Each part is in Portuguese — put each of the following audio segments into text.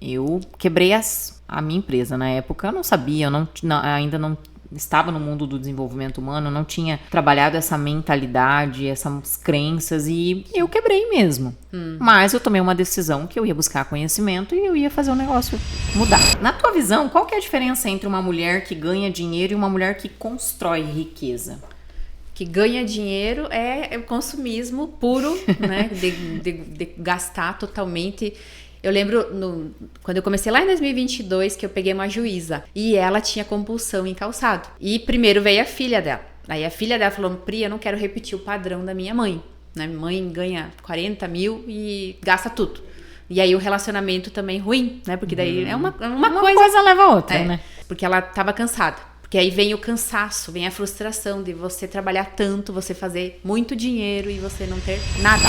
Eu quebrei a minha empresa na época. Eu não sabia, ainda não estava no mundo do desenvolvimento humano, não tinha trabalhado essa mentalidade, essas crenças e eu quebrei mesmo. Mas eu tomei uma decisão que eu ia buscar conhecimento e eu ia fazer o negócio mudar. Na tua visão, qual que é a diferença entre uma mulher que ganha dinheiro e uma mulher que constrói riqueza? Que ganha dinheiro é o consumismo puro, né? de gastar totalmente. Eu lembro, quando eu comecei lá em 2022, que eu peguei uma juíza e ela tinha compulsão em calçado. E primeiro veio a filha dela. Aí a filha dela falou, Pri, eu não quero repetir o padrão da minha mãe. Né? Minha mãe ganha 40 mil e gasta tudo. E aí o relacionamento também ruim, né? Porque daí é uma coisa leva a outra, né? Porque ela tava cansada. Porque aí vem o cansaço, vem a frustração de você trabalhar tanto, você fazer muito dinheiro e você não ter nada.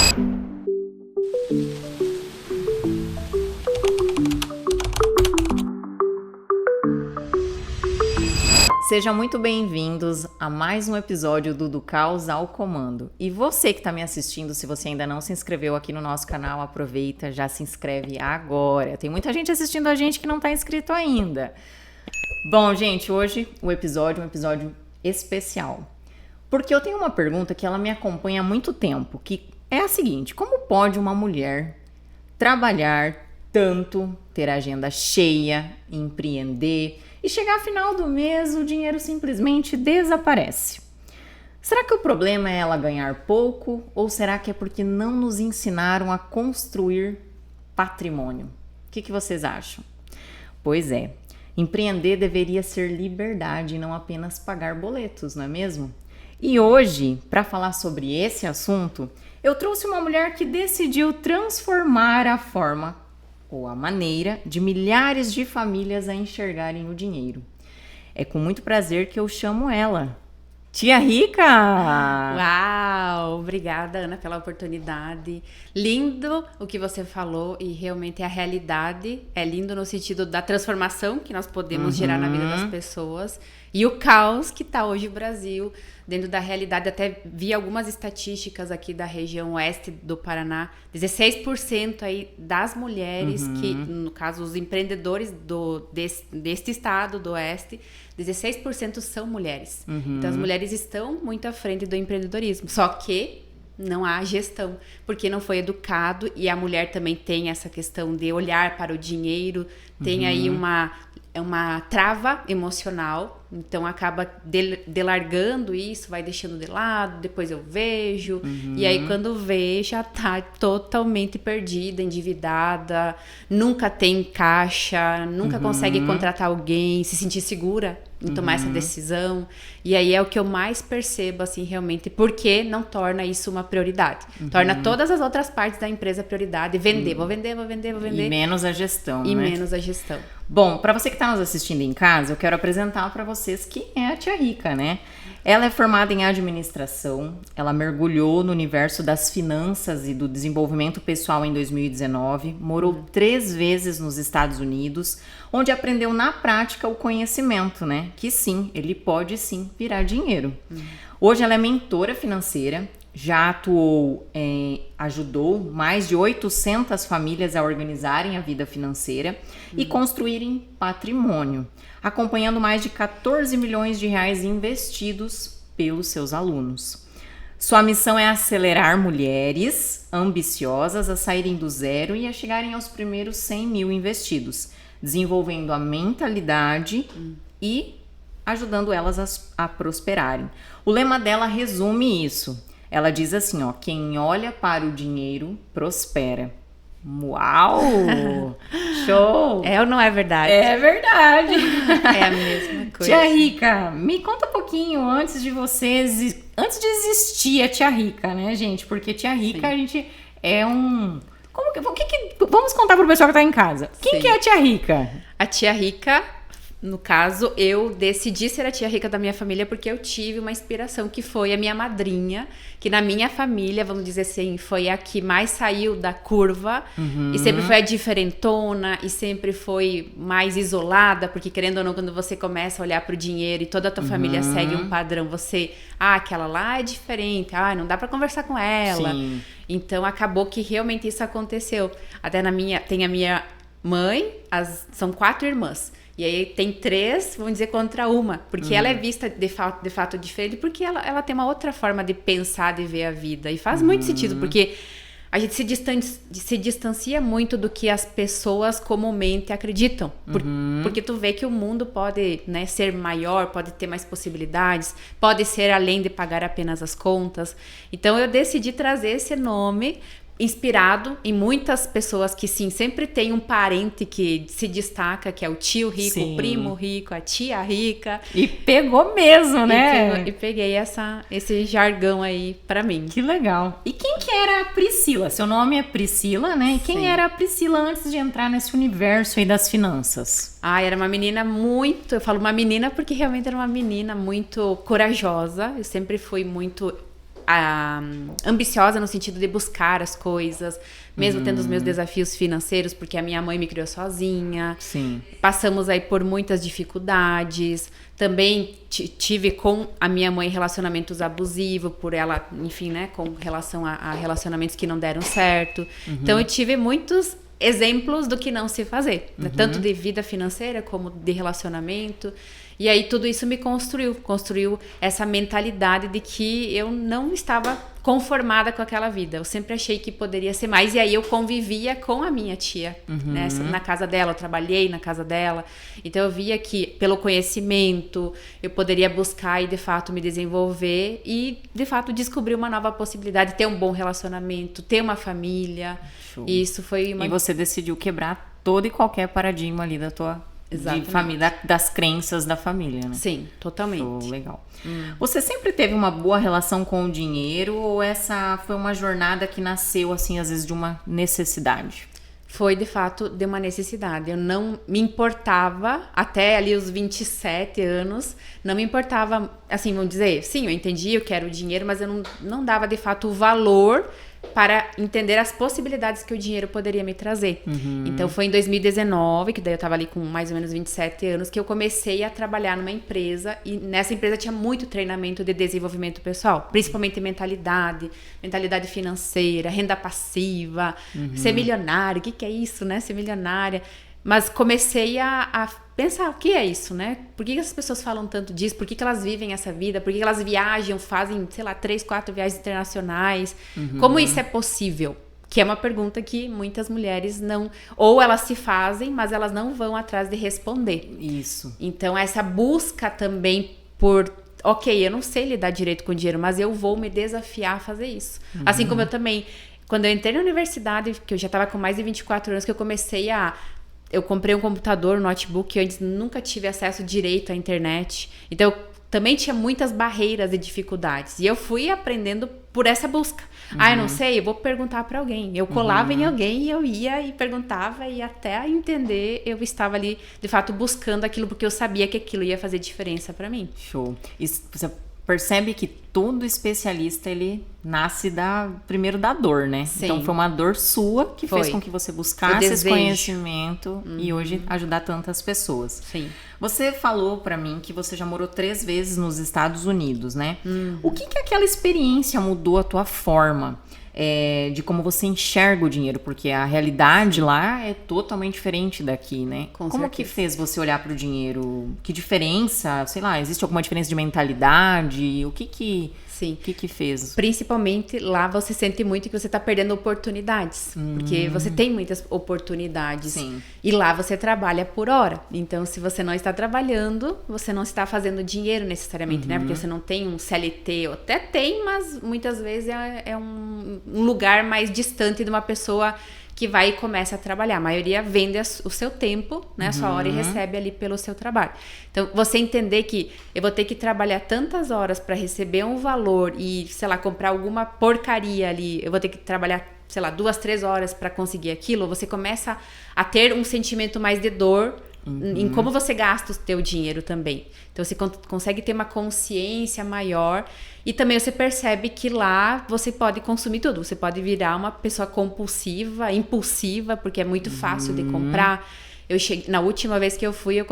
Sejam muito bem-vindos a mais um episódio do Caos ao Comando. E você que está me assistindo, se você ainda não se inscreveu aqui no nosso canal, aproveita, já se inscreve agora. Tem muita gente assistindo a gente que não está inscrito ainda. Bom, gente, hoje o episódio é um episódio especial. Porque eu tenho uma pergunta que ela me acompanha há muito tempo, que é a seguinte: como pode uma mulher trabalhar tanto, ter a agenda cheia, empreender e chegar ao final do mês o dinheiro simplesmente desaparece? Será que o problema é ela ganhar pouco ou será que é porque não nos ensinaram a construir patrimônio? O que vocês acham? Pois é, empreender deveria ser liberdade e não apenas pagar boletos, não é mesmo? E hoje, para falar sobre esse assunto, eu trouxe uma mulher que decidiu transformar a forma ou a maneira de milhares de famílias a enxergarem o dinheiro. É com muito prazer que eu chamo ela, Tia Rica! Uau! Obrigada, Ana, pela oportunidade. Lindo o que você falou e realmente a realidade é lindo no sentido da transformação que nós podemos gerar na vida das pessoas e o caos que está hoje o Brasil dentro da realidade. Até vi algumas estatísticas aqui da região oeste do Paraná, 16% aí das mulheres que, no caso, os empreendedores deste estado do oeste, 16% são mulheres. Então, as mulheres estão muito à frente do empreendedorismo. Só que não há gestão, porque não foi educado e a mulher também tem essa questão de olhar para o dinheiro, tem aí uma trava emocional, então acaba delargando isso, vai deixando de lado, depois eu vejo, e aí quando vê já tá totalmente perdida, endividada, nunca tem caixa, nunca consegue contratar alguém, se sentir segura em tomar essa decisão, e aí é o que eu mais percebo, assim, realmente, porque não torna isso uma prioridade, torna todas as outras partes da empresa prioridade, vender, vou vender. E menos a gestão, e né? menos a gestão. Bom, para você que está nos assistindo em casa, eu quero apresentar para vocês quem é a Tia Rica, né? Ela é formada em administração, ela mergulhou no universo das finanças e do desenvolvimento pessoal em 2019, morou 3 vezes nos Estados Unidos, onde aprendeu na prática o conhecimento, né? Que sim, ele pode sim virar dinheiro. Hoje ela é mentora financeira, já atuou, ajudou mais de 800 famílias a organizarem a vida financeira e construírem patrimônio, acompanhando mais de 14 milhões de reais investidos pelos seus alunos. Sua missão é acelerar mulheres ambiciosas a saírem do zero e a chegarem aos primeiros 100 mil investidos, desenvolvendo a mentalidade e ajudando elas a prosperarem. O lema dela resume isso. Ela diz assim, ó: quem olha para o dinheiro prospera. Uau! Show! É ou não é verdade? É verdade! É a mesma coisa. Tia Rica, me conta um pouquinho antes de existir a Tia Rica, né, gente? Porque Tia Rica, a gente é um... Vamos contar pro pessoal que tá em casa. Quem que é a Tia Rica? A Tia Rica, no caso, eu decidi ser a tia rica da minha família porque eu tive uma inspiração que foi a minha madrinha, que na minha família, vamos dizer assim, foi a que mais saiu da curva e sempre foi a diferentona e sempre foi mais isolada, porque querendo ou não, quando você começa a olhar pro dinheiro e toda a tua família segue um padrão, você, aquela lá é diferente, não dá pra conversar com ela. Sim. Então acabou que realmente isso aconteceu. Até tem a minha mãe, são 4 irmãs. E aí tem 3, vamos dizer, contra uma. Porque ela é vista de fato diferente, porque ela tem uma outra forma de pensar, de ver a vida. E faz muito sentido, porque a gente se distancia muito do que as pessoas comumente acreditam. Porque tu vê que o mundo pode, né, ser maior, pode ter mais possibilidades, pode ser além de pagar apenas as contas. Então eu decidi trazer esse nome inspirado em muitas pessoas que, sim, sempre tem um parente que se destaca, que é o tio rico, sim, o primo rico, a tia rica. E pegou mesmo, né? E peguei esse jargão aí pra mim. Que legal. E quem que era a Priscila? Seu nome é Priscila, né? E quem era a Priscila antes de entrar nesse universo aí das finanças? Era uma menina muito... Eu falo uma menina porque realmente era uma menina muito corajosa. Eu sempre fui muito... ambiciosa no sentido de buscar as coisas, mesmo tendo os meus desafios financeiros, porque a minha mãe me criou sozinha. Sim. Passamos aí por muitas dificuldades. Também tive com a minha mãe relacionamentos abusivos, por ela, enfim, né, com relação a relacionamentos que não deram certo. Então eu tive muitos exemplos do que não se fazer, né? Tanto de vida financeira como de relacionamento. E aí tudo isso me construiu essa mentalidade de que eu não estava conformada com aquela vida. Eu sempre achei que poderia ser mais. E aí eu convivia com a minha tia, né? Na casa dela, eu trabalhei na casa dela. Então eu via que pelo conhecimento eu poderia buscar e de fato me desenvolver e de fato descobrir uma nova possibilidade, ter um bom relacionamento, ter uma família. Show. E isso foi uma... E você decidiu quebrar todo e qualquer paradigma ali da tua... Exatamente. De família, das crenças da família, né? Sim, totalmente. Show, legal. Você sempre teve uma boa relação com o dinheiro ou essa foi uma jornada que nasceu, assim, às vezes de uma necessidade? Foi, de fato, de uma necessidade. Eu não me importava, até ali os 27 anos, não me importava, assim, vamos dizer, sim, eu entendi, eu quero dinheiro, mas eu não dava, de fato, o valor para entender as possibilidades que o dinheiro poderia me trazer. Então foi em 2019, que daí eu tava ali com mais ou menos 27 anos, que eu comecei a trabalhar numa empresa, e nessa empresa tinha muito treinamento de desenvolvimento pessoal, principalmente mentalidade financeira, renda passiva, ser milionário, o que é isso, né? Ser milionária. Mas comecei a pensar, o que é isso, né? Por que as pessoas falam tanto disso? Por que elas vivem essa vida? Por que elas viajam, fazem, sei lá, 3, 4 viagens internacionais? Como isso é possível? Que é uma pergunta que muitas mulheres não... Ou elas se fazem, mas elas não vão atrás de responder. Isso. Então, essa busca também por... Ok, eu não sei lidar direito com dinheiro, mas eu vou me desafiar a fazer isso. Assim como eu também... Quando eu entrei na universidade, que eu já estava com mais de 24 anos, que eu comecei a... Eu comprei um computador, um notebook, eu antes nunca tive acesso direito à internet. Então, eu também tinha muitas barreiras e dificuldades. E eu fui aprendendo por essa busca. Eu não sei, eu vou perguntar para alguém. Eu colava em alguém e eu ia e perguntava. E até entender, eu estava ali, de fato, buscando aquilo, porque eu sabia que aquilo ia fazer diferença para mim. Show. E você percebe que todo especialista, ele nasce primeiro da dor, né? Sim. Então foi uma dor sua que fez com que você buscasse esse conhecimento e hoje ajudar tantas pessoas. Sim. Você falou pra mim que você já morou 3 vezes nos Estados Unidos, né? O que aquela experiência mudou a tua forma de como você enxerga o dinheiro? Porque a realidade lá é totalmente diferente daqui, né? Como que fez você olhar pro dinheiro? Que diferença? Sei lá, existe alguma diferença de mentalidade? O que Sim. O que fez? Principalmente lá você sente muito que você tá perdendo oportunidades. Porque você tem muitas oportunidades. Sim. E lá você trabalha por hora. Então, se você não está trabalhando, você não está fazendo dinheiro necessariamente, né? Porque você não tem um CLT. Ou até tem, mas muitas vezes é um lugar mais distante de uma pessoa que vai e começa a trabalhar. A maioria vende o seu tempo, né, a sua hora, e recebe ali pelo seu trabalho. Então, você entender que eu vou ter que trabalhar tantas horas para receber um valor e, sei lá, comprar alguma porcaria ali, eu vou ter que trabalhar, sei lá, 2, 3 horas para conseguir aquilo, você começa a ter um sentimento mais de dor em como você gasta o teu dinheiro também. Então, você consegue ter uma consciência maior e também você percebe que lá você pode consumir tudo. Você pode virar uma pessoa compulsiva, impulsiva, porque é muito fácil de comprar. Na última vez que eu fui,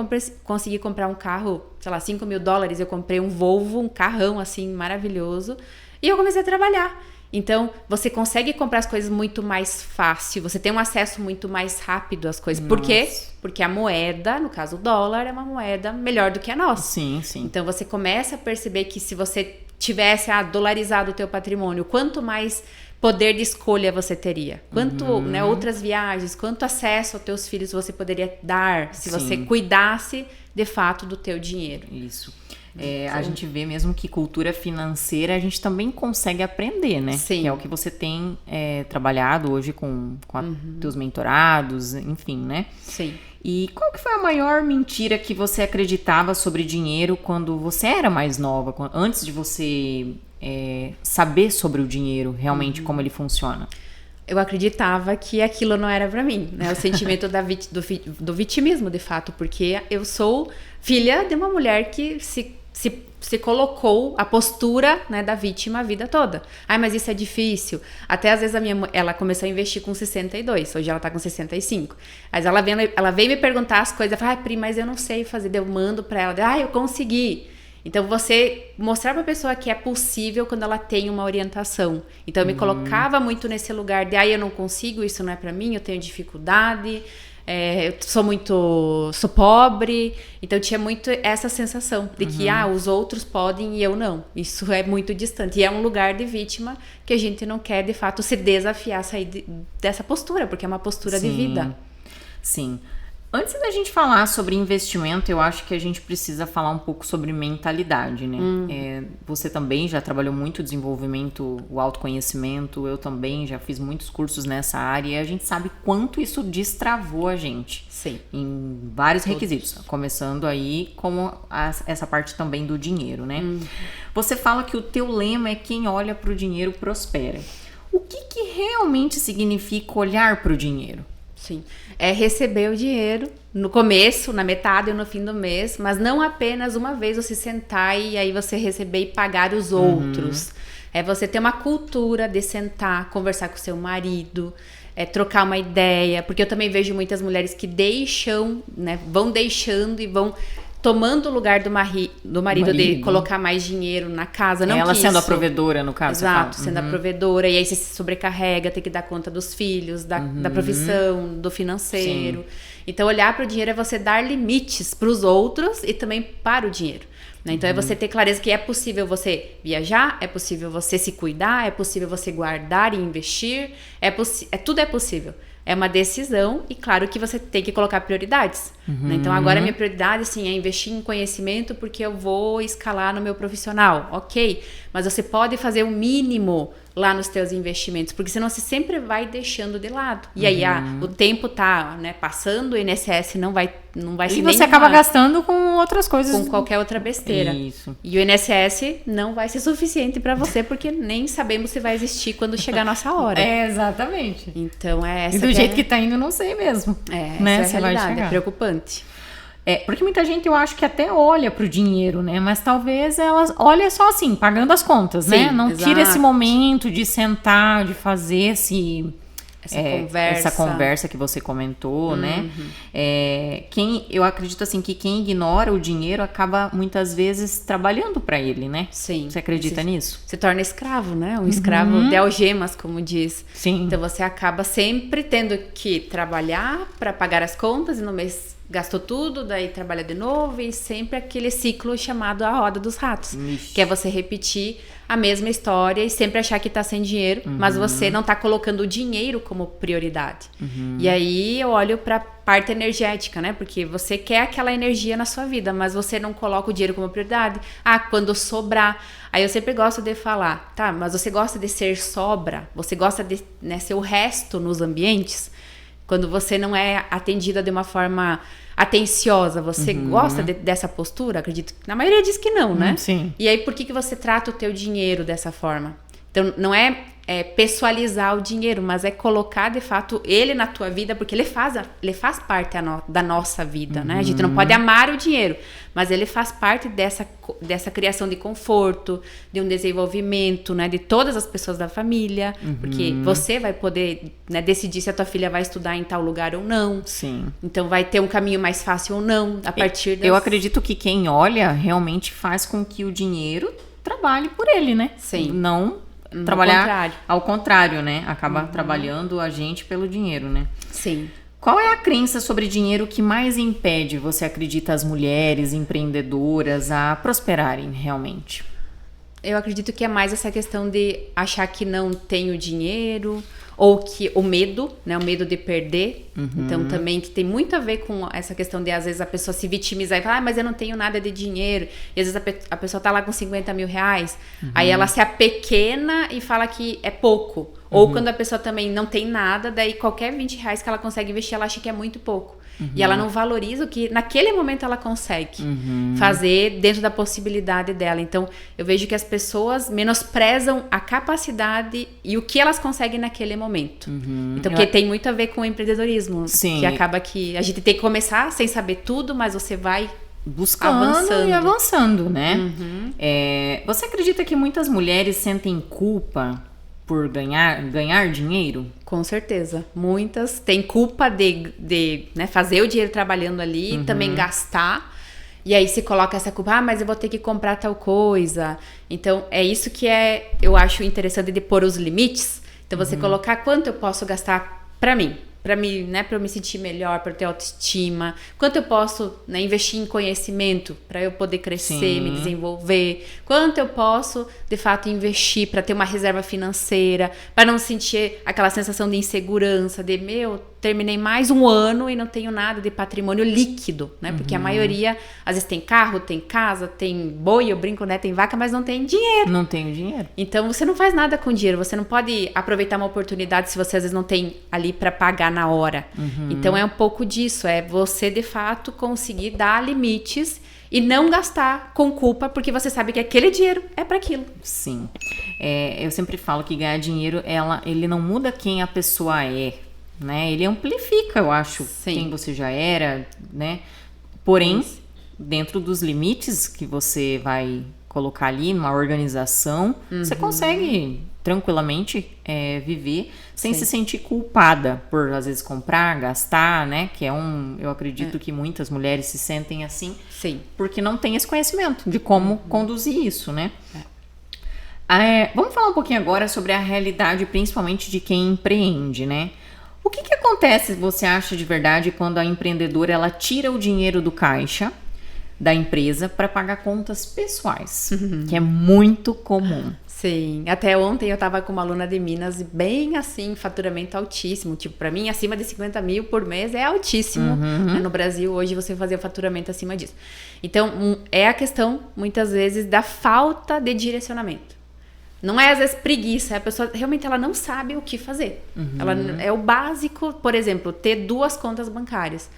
consegui comprar um carro, sei lá, $5.000. Eu comprei um Volvo, um carrão assim, maravilhoso. E eu comecei a trabalhar. Então, você consegue comprar as coisas muito mais fácil, você tem um acesso muito mais rápido às coisas. Por quê? Porque a moeda, no caso o dólar, é uma moeda melhor do que a nossa. Sim, sim. Então, você começa a perceber que se você tivesse dolarizado o teu patrimônio, quanto mais poder de escolha você teria. Quanto, né, outras viagens, quanto acesso aos teus filhos você poderia dar se você cuidasse, de fato, do teu dinheiro. Isso. A gente vê mesmo que cultura financeira a gente também consegue aprender, né? Sim. Que é o que você tem trabalhado hoje com teus mentorados, enfim, né? Sim. E qual que foi a maior mentira que você acreditava sobre dinheiro quando você era mais nova? Antes de você saber sobre o dinheiro, realmente como ele funciona? Eu acreditava que aquilo não era pra mim, né? O sentimento do vitimismo, de fato, porque eu sou filha de uma mulher que se colocou a postura, né, da vítima a vida toda. Ai, mas isso é difícil. Até às vezes ela começou a investir com 62, hoje ela tá com 65. Mas ela veio me perguntar as coisas, eu falei, Pri, mas eu não sei fazer. Eu mando pra ela, eu consegui. Então, você mostrar pra pessoa que é possível quando ela tem uma orientação. Então, eu me colocava muito nesse lugar de, eu não consigo, isso não é pra mim, eu tenho dificuldade, eu sou pobre. Então, tinha muito essa sensação de que, os outros podem e eu não. Isso é muito distante. E é um lugar de vítima que a gente não quer, de fato, se desafiar, sair dessa postura, porque é uma postura de vida. Sim. Antes da gente falar sobre investimento, eu acho que a gente precisa falar um pouco sobre mentalidade, né? Você também já trabalhou muito o desenvolvimento, o autoconhecimento, eu também já fiz muitos cursos nessa área e a gente sabe quanto isso destravou a gente. Sim. Em vários requisitos, começando aí como essa parte também do dinheiro, né? Você fala que o teu lema é quem olha para o dinheiro prospera. O que realmente significa olhar para o dinheiro? Sim, é receber o dinheiro no começo, na metade ou no fim do mês, mas não apenas uma vez você sentar e aí você receber e pagar os outros. É você ter uma cultura de sentar, conversar com seu marido, trocar uma ideia, porque eu também vejo muitas mulheres que deixam, né, vão deixando e vão tomando o lugar do marido de colocar mais dinheiro na casa. Não ela que sendo isso... a provedora, no caso. Exato, sendo a provedora. E aí você se sobrecarrega, tem que dar conta dos filhos, da profissão, do financeiro. Sim. Então, olhar para o dinheiro é você dar limites para os outros e também para o dinheiro. Né? Então, é você ter clareza que é possível você viajar, é possível você se cuidar, é possível você guardar e investir. Tudo é possível. É uma decisão e claro que você tem que colocar prioridades. Né? Então, agora a minha prioridade, assim, é investir em conhecimento porque eu vou escalar no meu profissional. Ok, mas você pode fazer o mínimo lá nos teus investimentos, porque senão você sempre vai deixando de lado. E aí, o tempo tá, né, passando, o INSS não vai ser e você acaba gastando com outras coisas. Com qualquer outra besteira. Isso. E o INSS não vai ser suficiente para você, porque nem sabemos se vai existir quando chegar a nossa hora. Exatamente. Então, essa e do jeito que tá indo, não sei mesmo. Né? Essa é a realidade, é preocupante. Porque muita gente, eu acho que até olha pro dinheiro, né? Mas talvez ela olha só assim, pagando as contas, sim, né? Não exato. tira esse momento de sentar, de fazer essa conversa que você comentou, né? Eu acredito assim que quem ignora o dinheiro acaba muitas vezes trabalhando para ele, né? Sim. Você acredita nisso? Se torna escravo, né? Um escravo de algemas, como diz. Sim. Então você acaba sempre tendo que trabalhar para pagar as contas e no mês gastou tudo, daí trabalha de novo e sempre aquele ciclo chamado a roda dos ratos. Ixi. Que é você repetir a mesma história e sempre achar que tá sem dinheiro, mas você não tá colocando o dinheiro como prioridade. E aí eu olho pra parte energética, né? Porque você quer aquela energia na sua vida, mas você não coloca o dinheiro como prioridade. Quando sobrar. Aí eu sempre gosto de falar, tá, mas você gosta de ser sobra? Você gosta de, né, ser o resto nos ambientes? Quando você não é atendida de uma forma atenciosa, você gosta dessa postura? Acredito que na maioria diz que não, né? Sim. E aí, por que você trata o teu dinheiro dessa forma? Então, não é pessoalizar o dinheiro, mas é colocar, de fato, ele na tua vida, porque ele faz parte da nossa vida, né? A gente não pode amar o dinheiro, mas ele faz parte dessa criação de conforto, de um desenvolvimento, né? De todas as pessoas da família, porque você vai poder, né, decidir se a tua filha vai estudar em tal lugar ou não. Sim. Então, vai ter um caminho mais fácil ou não, a partir das... Eu acredito que quem olha realmente faz com que o dinheiro trabalhe por ele, né? Sim. Não trabalhar ao contrário, né? Acaba trabalhando a gente pelo dinheiro, né? Sim. Qual é a crença sobre dinheiro que mais impede, você acredita, as mulheres empreendedoras a prosperarem realmente? Eu acredito que é mais essa questão de achar que não tenho dinheiro, ou que o medo, né? O medo de perder. Então, também que tem muito a ver com essa questão de, às vezes, a pessoa se vitimizar e falar, mas eu não tenho nada de dinheiro. E, às vezes, a pessoa tá lá com 50 mil reais. Aí, ela se apequena e fala que é pouco. Ou quando a pessoa também não tem nada, daí qualquer 20 reais que ela consegue investir, ela acha que é muito pouco. E ela não valoriza o que naquele momento ela consegue fazer dentro da possibilidade dela. Então, eu vejo que as pessoas menosprezam a capacidade e o que elas conseguem naquele momento. Então, porque tem muito a ver com o empreendedorismo. Sim. Que acaba que a gente tem que começar sem saber tudo, mas você vai buscando e avançando, né? Você acredita que muitas mulheres sentem culpa por ganhar dinheiro? Com certeza. Muitas têm culpa de né, fazer o dinheiro trabalhando ali e também gastar. E aí se coloca essa culpa, mas eu vou ter que comprar tal coisa. Então, é isso que eu acho interessante de pôr os limites. Então, você colocar quanto eu posso gastar pra mim. Né, para eu me sentir melhor, para eu ter autoestima, quanto eu posso, né, investir em conhecimento para eu poder crescer, me desenvolver, quanto eu posso de fato investir para ter uma reserva financeira, para não sentir aquela sensação de insegurança, de terminei mais um ano e não tenho nada de patrimônio líquido, né? Porque a maioria, às vezes tem carro, tem casa, tem boi, eu brinco, né? Tem vaca, mas não tem dinheiro. Não tem dinheiro. Então, você não faz nada com dinheiro. Você não pode aproveitar uma oportunidade se você, às vezes, não tem ali para pagar na hora. Então, é um pouco disso. É você, de fato, conseguir dar limites e não gastar com culpa, porque você sabe que aquele dinheiro é para aquilo. Sim. Eu sempre falo que ganhar dinheiro, ele não muda quem a pessoa é, né? Ele amplifica, eu acho, quem você já era, né? Porém, dentro dos limites que você vai colocar ali numa organização, você consegue tranquilamente viver sem se sentir culpada por, às vezes, comprar, gastar, né? Que eu acredito que muitas mulheres se sentem assim, porque não tem esse conhecimento de como conduzir isso, né? Vamos falar um pouquinho agora sobre a realidade, principalmente de quem empreende, né? O que acontece, você acha, de verdade, quando a empreendedora ela tira o dinheiro do caixa da empresa para pagar contas pessoais, que é muito comum? Sim, até ontem eu tava com uma aluna de Minas bem assim, faturamento altíssimo, tipo, para mim acima de 50 mil por mês é altíssimo, né? No Brasil hoje você fazer faturamento acima disso. Então, é a questão, muitas vezes, da falta de direcionamento. Não é, às vezes, preguiça, a pessoa realmente ela não sabe o que fazer. Ela, é o básico, por exemplo, ter 2 contas bancárias.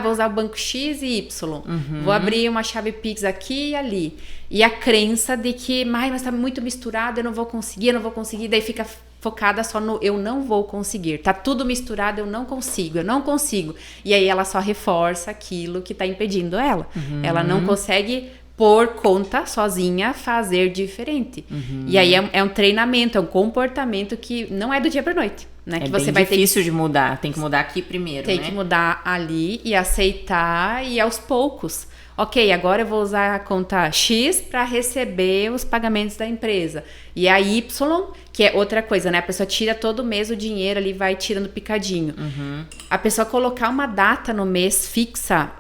Vou usar o banco X e Y. Vou abrir uma chave Pix aqui e ali. E a crença de que, mas tá muito misturado, eu não vou conseguir. Daí fica focada só no eu não vou conseguir. Tá tudo misturado, eu não consigo. E aí ela só reforça aquilo que tá impedindo ela. Ela não consegue, por conta, sozinha, fazer diferente. E aí é um treinamento, é um comportamento que não é do dia pra noite. Né? Que você bem difícil de mudar, tem que mudar aqui primeiro, Tem que mudar ali e aceitar e aos poucos. Ok, agora eu vou usar a conta X para receber os pagamentos da empresa. E a Y, que é outra coisa, né? A pessoa tira todo mês o dinheiro ali, vai tirando picadinho. A pessoa colocar uma data no mês fixa,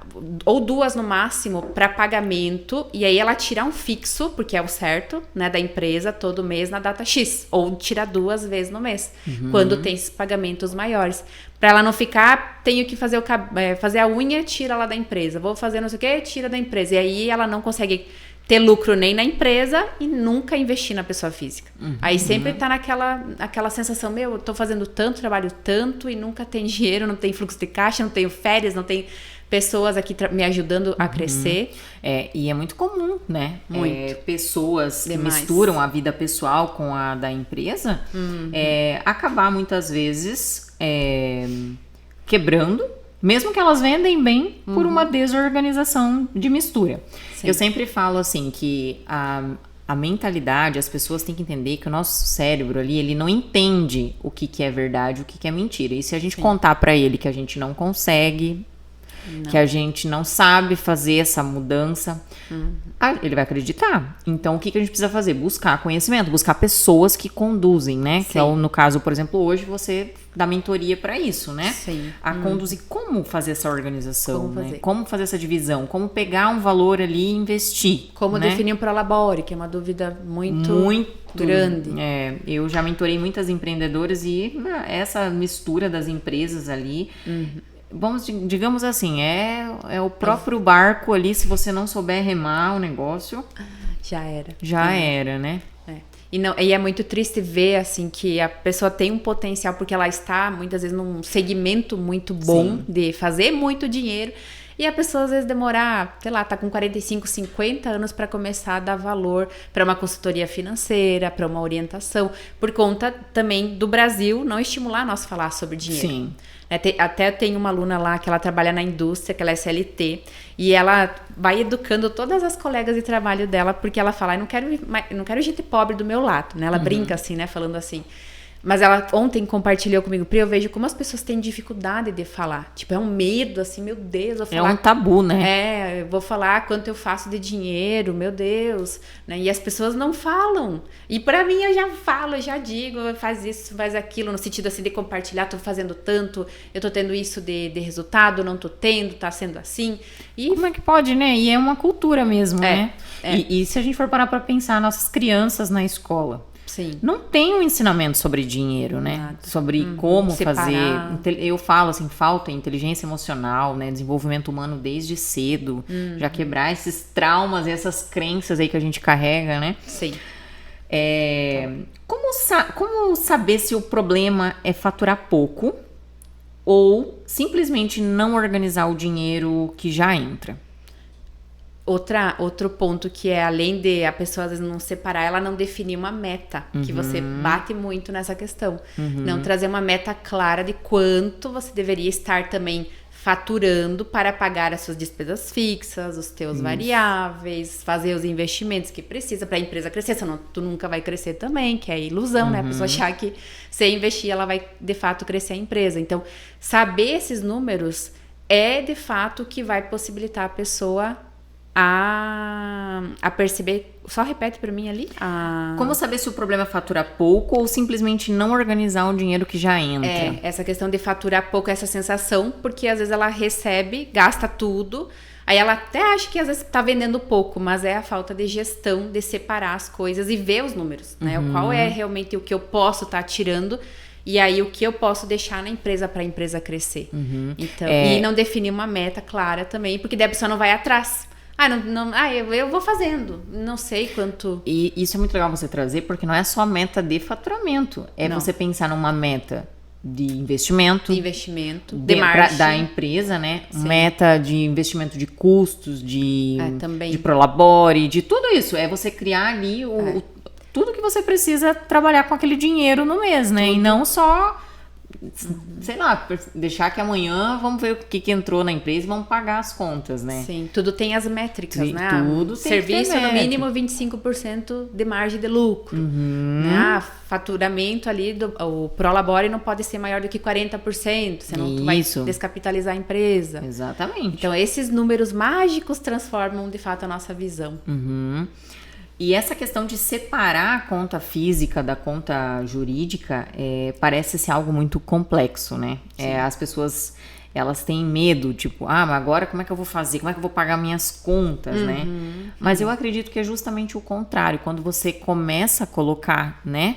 ou 2 no máximo, para pagamento, e aí ela tira um fixo, porque é o certo, né, da empresa, todo mês na data X, ou tira 2 vezes no mês, quando tem esses pagamentos maiores. Para ela não ficar, tenho que fazer fazer a unha, tira lá da empresa. Vou fazer não sei o que, tira da empresa. E aí ela não consegue ter lucro nem na empresa e nunca investir na pessoa física. Aí sempre tá naquela sensação, eu tô fazendo tanto, trabalho tanto e nunca tem dinheiro, não tem fluxo de caixa, não tenho férias, não tem pessoas aqui me ajudando a crescer. E é muito comum, né? Muito. Pessoas que misturam a vida pessoal com a da empresa, acabar muitas vezes quebrando, mesmo que elas vendem bem, por uma desorganização de mistura. Eu sempre falo assim que a mentalidade, as pessoas têm que entender que o nosso cérebro ali, ele não entende o que é verdade, o que é mentira. E se a gente contar pra ele que a gente não consegue, que a gente não sabe fazer essa mudança, ele vai acreditar. Então, o que a gente precisa fazer? Buscar conhecimento, buscar pessoas que conduzem, né? Sim. Que é no caso, por exemplo, hoje você dá mentoria para isso, né? Sim. A conduzir como fazer essa organização, Como fazer. né? Como fazer essa divisão, como pegar um valor ali e investir. Como né? definir um prolabore, que é uma dúvida muito grande. Eu já mentorei muitas empreendedoras e essa mistura das empresas ali, digamos assim, é o próprio barco ali, se você não souber remar o negócio, já era, né? E é muito triste ver, assim, que a pessoa tem um potencial, porque ela está, muitas vezes, num segmento muito bom de fazer muito dinheiro, e a pessoa, às vezes, demorar, sei lá, tá com 45, 50 anos para começar a dar valor para uma consultoria financeira, para uma orientação, por conta também do Brasil não estimular nós a falar sobre dinheiro. Sim. Até tem uma aluna lá que ela trabalha na indústria, que ela é CLT, e ela vai educando todas as colegas de trabalho dela, porque ela fala, eu não quero gente pobre do meu lado, né? Ela brinca assim, né? Falando assim. Mas ela ontem compartilhou comigo, Pri, eu vejo como as pessoas têm dificuldade de falar. Tipo, é um medo, assim, meu Deus, vou falar... É um tabu, né? Eu vou falar quanto eu faço de dinheiro, meu Deus. Né? E as pessoas não falam. E pra mim, eu já falo, eu já digo, faz isso, faz aquilo, no sentido assim de compartilhar, tô fazendo tanto, eu tô tendo isso de resultado, não tô tendo, tá sendo assim. E como é que pode, né? E é uma cultura mesmo, né? E se a gente for parar pra pensar, nossas crianças na escola, sim. Não tem um ensinamento sobre dinheiro, né? Nada. Sobre como Separar. fazer. Eu falo assim, falta inteligência emocional, né? Desenvolvimento humano desde cedo. Já quebrar esses traumas, essas crenças aí que a gente carrega, né? Sim. Como saber se o problema é faturar pouco ou simplesmente não organizar o dinheiro que já entra? Outro ponto que é, além de a pessoa às vezes não separar, ela não definir uma meta, que você bate muito nessa questão. Não trazer uma meta clara de quanto você deveria estar também faturando para pagar as suas despesas fixas, os teus variáveis, fazer os investimentos que precisa para a empresa crescer, senão tu nunca vai crescer também, que é ilusão, né? A pessoa achar que se investir, ela vai de fato crescer a empresa. Então, saber esses números é de fato o que vai possibilitar a pessoa a perceber. Só repete pra mim ali. Como saber se o problema é faturar pouco ou simplesmente não organizar o dinheiro que já entra? Essa questão de faturar pouco, essa sensação, porque às vezes ela recebe, gasta tudo, aí ela até acha que às vezes tá vendendo pouco, mas é a falta de gestão, de separar as coisas e ver os números, né? Qual é realmente o que eu posso estar tirando e aí o que eu posso deixar na empresa para a empresa crescer. Então, e não definir uma meta clara também, porque daí a pessoa não vai atrás. Eu vou fazendo, não sei quanto... E isso é muito legal você trazer, porque não é só meta de faturamento, você pensar numa meta de investimento. De marketing. Da empresa, né? Sim. Meta de investimento de custos, também. de prolabore, de tudo isso. É você criar ali tudo que você precisa trabalhar com aquele dinheiro no mês, né? Tudo. E não só... sei lá, deixar que amanhã vamos ver o que entrou na empresa e vamos pagar as contas, né? Sim, tudo tem as métricas, né? Tudo tem serviço que ter no mínimo 25% de margem de lucro. Né? Faturamento ali, o prolabore não pode ser maior do que 40%, senão tu vai descapitalizar a empresa. Exatamente. Então, esses números mágicos transformam, de fato, a nossa visão. E essa questão de separar a conta física da conta jurídica parece ser algo muito complexo, né? As pessoas, elas têm medo, tipo, mas agora como é que eu vou fazer? Como é que eu vou pagar minhas contas, né? Mas eu acredito que é justamente o contrário. Quando você começa a colocar, né?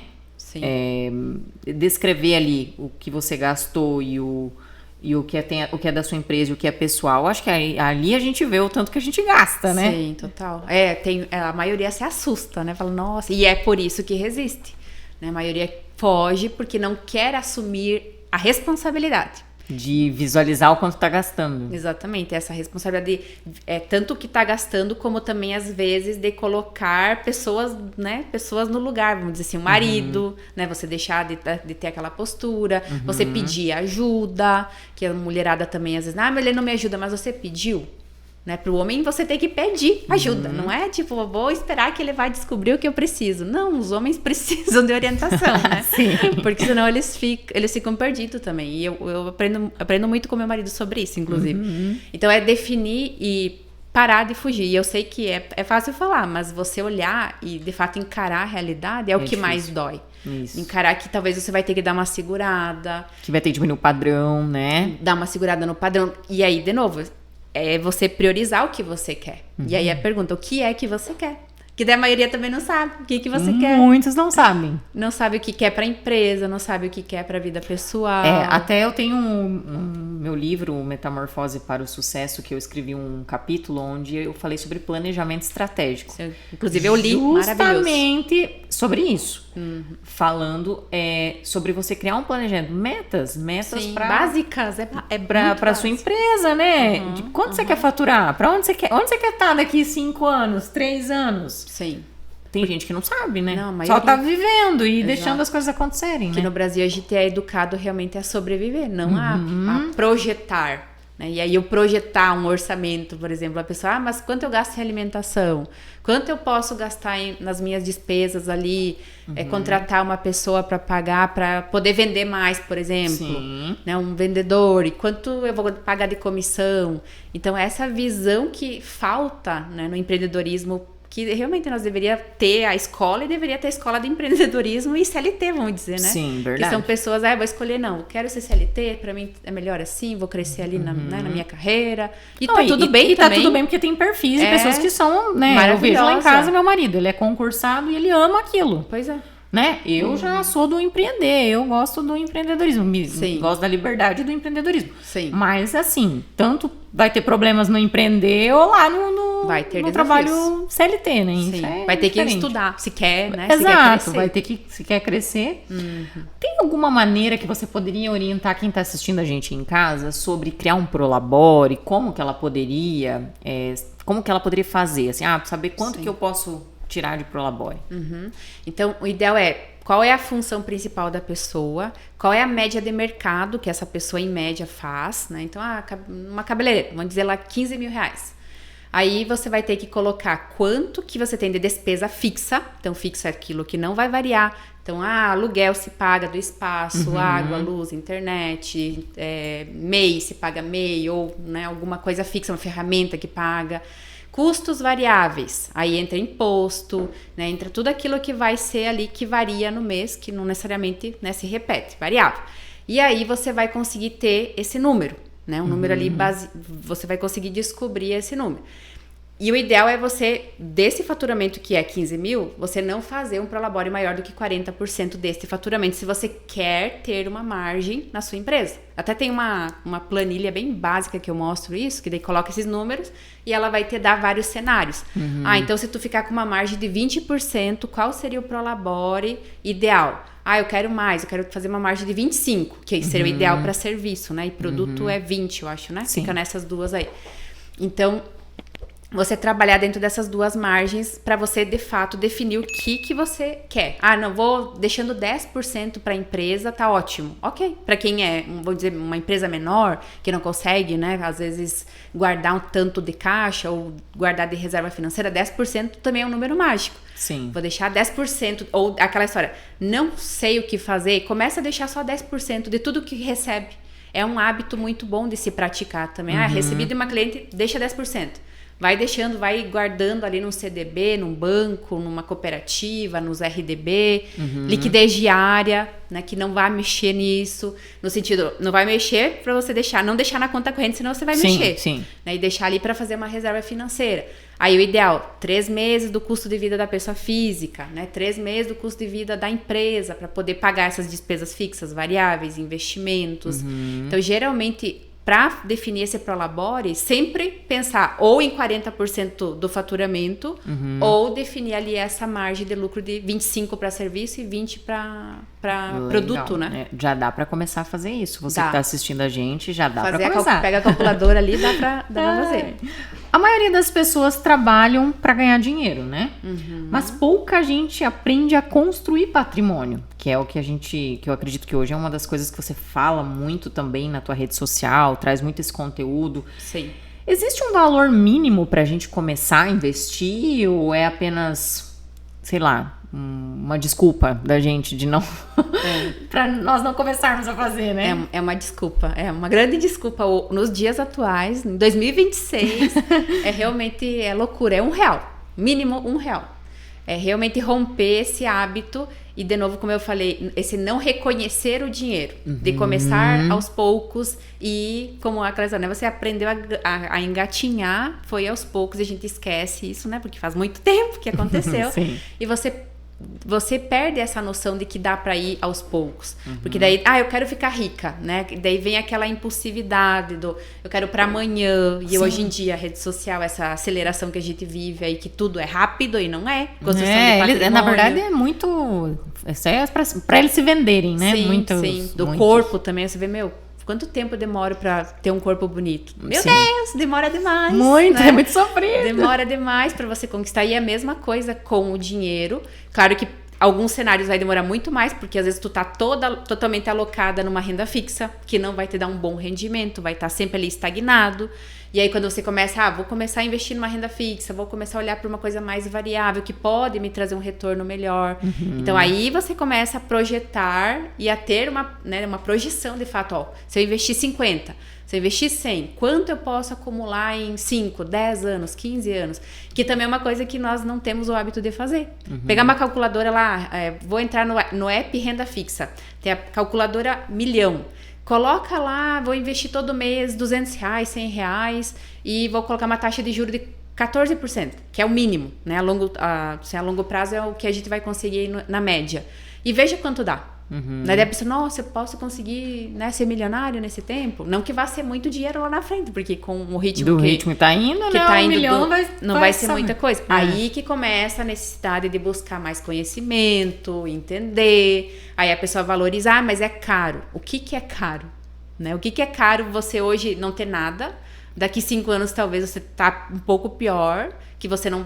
Descrever ali o que você gastou e o que é da sua empresa e o que é pessoal, acho que ali a gente vê o tanto que a gente gasta, né? Sim, total. A maioria se assusta, né? Fala, nossa, e é por isso que resiste. Né? A maioria foge porque não quer assumir a responsabilidade. De visualizar o quanto tá gastando. Exatamente, essa responsabilidade tanto o que tá gastando, como também às vezes de colocar pessoas, né, pessoas no lugar, vamos dizer assim, o marido, né, você deixar de ter aquela postura, você pedir ajuda, que a mulherada também às vezes, mas ele não me ajuda, mas você pediu, Né? Para o homem você tem que pedir ajuda, não é tipo, vou esperar que ele vai descobrir o que eu preciso. Não, os homens precisam de orientação, né? Sim. Porque senão eles ficam perdidos também. E eu aprendo muito com meu marido sobre isso, inclusive. Então é definir e parar de fugir. E eu sei que é fácil falar, mas você olhar e de fato encarar a realidade é o que difícil. mais dói. Isso. Encarar que talvez você vai ter que dar uma segurada. Que vai ter que diminuir o padrão, né? Dar uma segurada no padrão. E aí, de novo, é você priorizar o que você quer. E aí a pergunta, o que é que você quer? Que daí a maioria também não sabe o que você quer. Muitos não sabem. Não sabe o que quer pra empresa, não sabe o que quer pra vida pessoal. Até eu tenho meu livro, Metamorfose para o Sucesso, que eu escrevi um capítulo onde eu falei sobre planejamento estratégico. Inclusive eu li, maravilhoso. Justamente sobre isso. Falando sobre você criar um planejamento. Metas Sim, pra... básicas. Para sua empresa, né? De quanto você quer faturar? Para onde você quer estar daqui 5 anos, 3 anos? Sim. Tem gente que não sabe, né? Não, só tá vivendo e Exato. deixando as coisas acontecerem, Aqui né? no Brasil a gente é educado realmente a sobreviver, não a projetar. Né? E aí eu projetar um orçamento, por exemplo, a pessoa, mas quanto eu gasto em alimentação? Quanto eu posso gastar nas minhas despesas ali? Contratar uma pessoa para pagar, para poder vender mais, por exemplo. Sim. Né? Um vendedor, e quanto eu vou pagar de comissão? Então, essa visão que falta, né, no empreendedorismo, que realmente nós deveríamos ter a escola e deveria ter a escola de empreendedorismo e CLT, vamos dizer, né? Sim, verdade. Que são pessoas, eu vou escolher, não, eu quero ser CLT, pra mim é melhor assim, vou crescer ali na minha carreira. E tá tudo bem e também. tá tudo bem porque tem perfis de pessoas que são, né? Eu vejo lá em casa meu marido, ele é concursado e ele ama aquilo. Pois é. Né? Eu já sou do empreender, eu gosto do empreendedorismo, gosto da liberdade do empreendedorismo. Sim. Mas assim, tanto vai ter problemas no empreender ou lá no trabalho CLT, né? Sim. Vai ter que estudar, se quer, né? Exato, se quer crescer. se quer crescer. Tem alguma maneira que você poderia orientar quem está assistindo a gente em casa sobre criar um Prolabore, como que ela poderia fazer, assim, saber quanto que eu posso tirar de Prolabore. Então, o ideal qual é a função principal da pessoa, qual é a média de mercado que essa pessoa em média faz, né? Então, uma cabeleireira, vamos dizer lá, 15 mil reais. Aí você vai ter que colocar quanto que você tem de despesa fixa, então fixa é aquilo que não vai variar. Então, aluguel se paga do espaço, água, luz, internet, MEI se paga MEI, ou né, alguma coisa fixa, uma ferramenta que paga. Custos variáveis, aí entra imposto, né, entra tudo aquilo que vai ser ali que varia no mês, que não necessariamente, né, se repete, variável. E aí você vai conseguir ter esse número, né, um número ali, você vai conseguir descobrir esse número. E o ideal é você, desse faturamento que é 15 mil, você não fazer um Prolabore maior do que 40% desse faturamento, se você quer ter uma margem na sua empresa. Até tem uma planilha bem básica que eu mostro isso, que daí coloca esses números e ela vai te dar vários cenários. Então se tu ficar com uma margem de 20%, qual seria o Prolabore ideal? Eu quero mais, eu quero fazer uma margem de 25%, que seria o ideal para serviço, né? E produto é 20%, eu acho, né? Sim. Fica nessas duas aí. Então, você trabalhar dentro dessas duas margens para você, de fato, definir o que você quer. Não, vou deixando 10% para a empresa, tá ótimo. Ok. Para quem vou dizer, uma empresa menor, que não consegue, né, às vezes, guardar um tanto de caixa ou guardar de reserva financeira, 10% também é um número mágico. Sim. Vou deixar 10%, ou aquela história, não sei o que fazer, começa a deixar só 10% de tudo que recebe. É um hábito muito bom de se praticar também. Recebi de uma cliente, deixa 10%. Vai deixando, vai guardando ali num CDB, num banco, numa cooperativa, nos RDB, liquidez diária, né, que não vai mexer nisso, no sentido, não vai mexer para você não deixar na conta corrente, senão você vai mexer. Sim. Né, e deixar ali para fazer uma reserva financeira. Aí o ideal, 3 meses do custo de vida da pessoa física, né, 3 meses do custo de vida da empresa, para poder pagar essas despesas fixas, variáveis, investimentos. Então, geralmente, para definir esse Prolabore, sempre pensar ou em 40% do faturamento, ou definir ali essa margem de lucro de 25% para serviço e 20% para produto, né? Já dá para começar a fazer isso. Você que está assistindo a gente, já dá para começar. Pega a calculadora ali, dá para fazer. A maioria das pessoas trabalham para ganhar dinheiro, né? Mas pouca gente aprende a construir patrimônio, que é o que eu acredito que hoje é uma das coisas que você fala muito também na tua rede social, traz muito esse conteúdo. Sim. Existe um valor mínimo para a gente começar a investir ou é apenas, sei lá, uma desculpa da gente de não... para nós não começarmos a fazer, né? É uma desculpa, é uma grande desculpa. Nos dias atuais, em 2026, realmente loucura. É R$1, mínimo R$1. É realmente romper esse hábito e, de novo, como eu falei, esse não reconhecer o dinheiro, de começar aos poucos e, como a Cláudia, né, você aprendeu a engatinhar, foi aos poucos, e a gente esquece isso, né, porque faz muito tempo que aconteceu. Sim. E você perde essa noção de que dá para ir aos poucos. Porque daí, eu quero ficar rica, né? Daí vem aquela impulsividade do eu quero para amanhã. E hoje em dia, a rede social, essa aceleração que a gente vive aí, que tudo é rápido e não é. Construção de patrimônio. Na verdade, é muito... Isso é para eles se venderem, né? Sim. Do corpo também, você vê, quanto tempo eu demoro pra ter um corpo bonito? Meu Deus, demora demais. Muito, né? É muito sofrido. Demora demais pra você conquistar. E é a mesma coisa com o dinheiro. Claro que alguns cenários vai demorar muito mais, porque às vezes tu tá totalmente alocada numa renda fixa, que não vai te dar um bom rendimento, vai estar sempre ali estagnado. E aí quando você começa, vou começar a investir numa renda fixa, vou começar a olhar para uma coisa mais variável, que pode me trazer um retorno melhor. Então aí você começa a projetar e a ter uma projeção de fato, se eu investir 50, se eu investir 100, quanto eu posso acumular em 5, 10 anos, 15 anos? Que também é uma coisa que nós não temos o hábito de fazer. Pegar uma calculadora lá, vou entrar no app Renda Fixa, tem a calculadora milhão. Coloca lá, vou investir todo mês R$200, R$100 e vou colocar uma taxa de juros de 14%, que é o mínimo, né? A longo prazo é o que a gente vai conseguir na média. E veja quanto dá. Daí a pessoa, nossa, eu posso conseguir, né, ser milionário nesse tempo? Não que vá ser muito dinheiro lá na frente, porque com o ritmo que tá indo, que né? Tá indo milhão não vai ser muita coisa. Aí que começa a necessidade de buscar mais conhecimento, entender. Aí a pessoa valoriza, mas é caro. O que é caro? Né? O que é caro você hoje não ter nada? Daqui 5 anos talvez você tá um pouco pior, que você não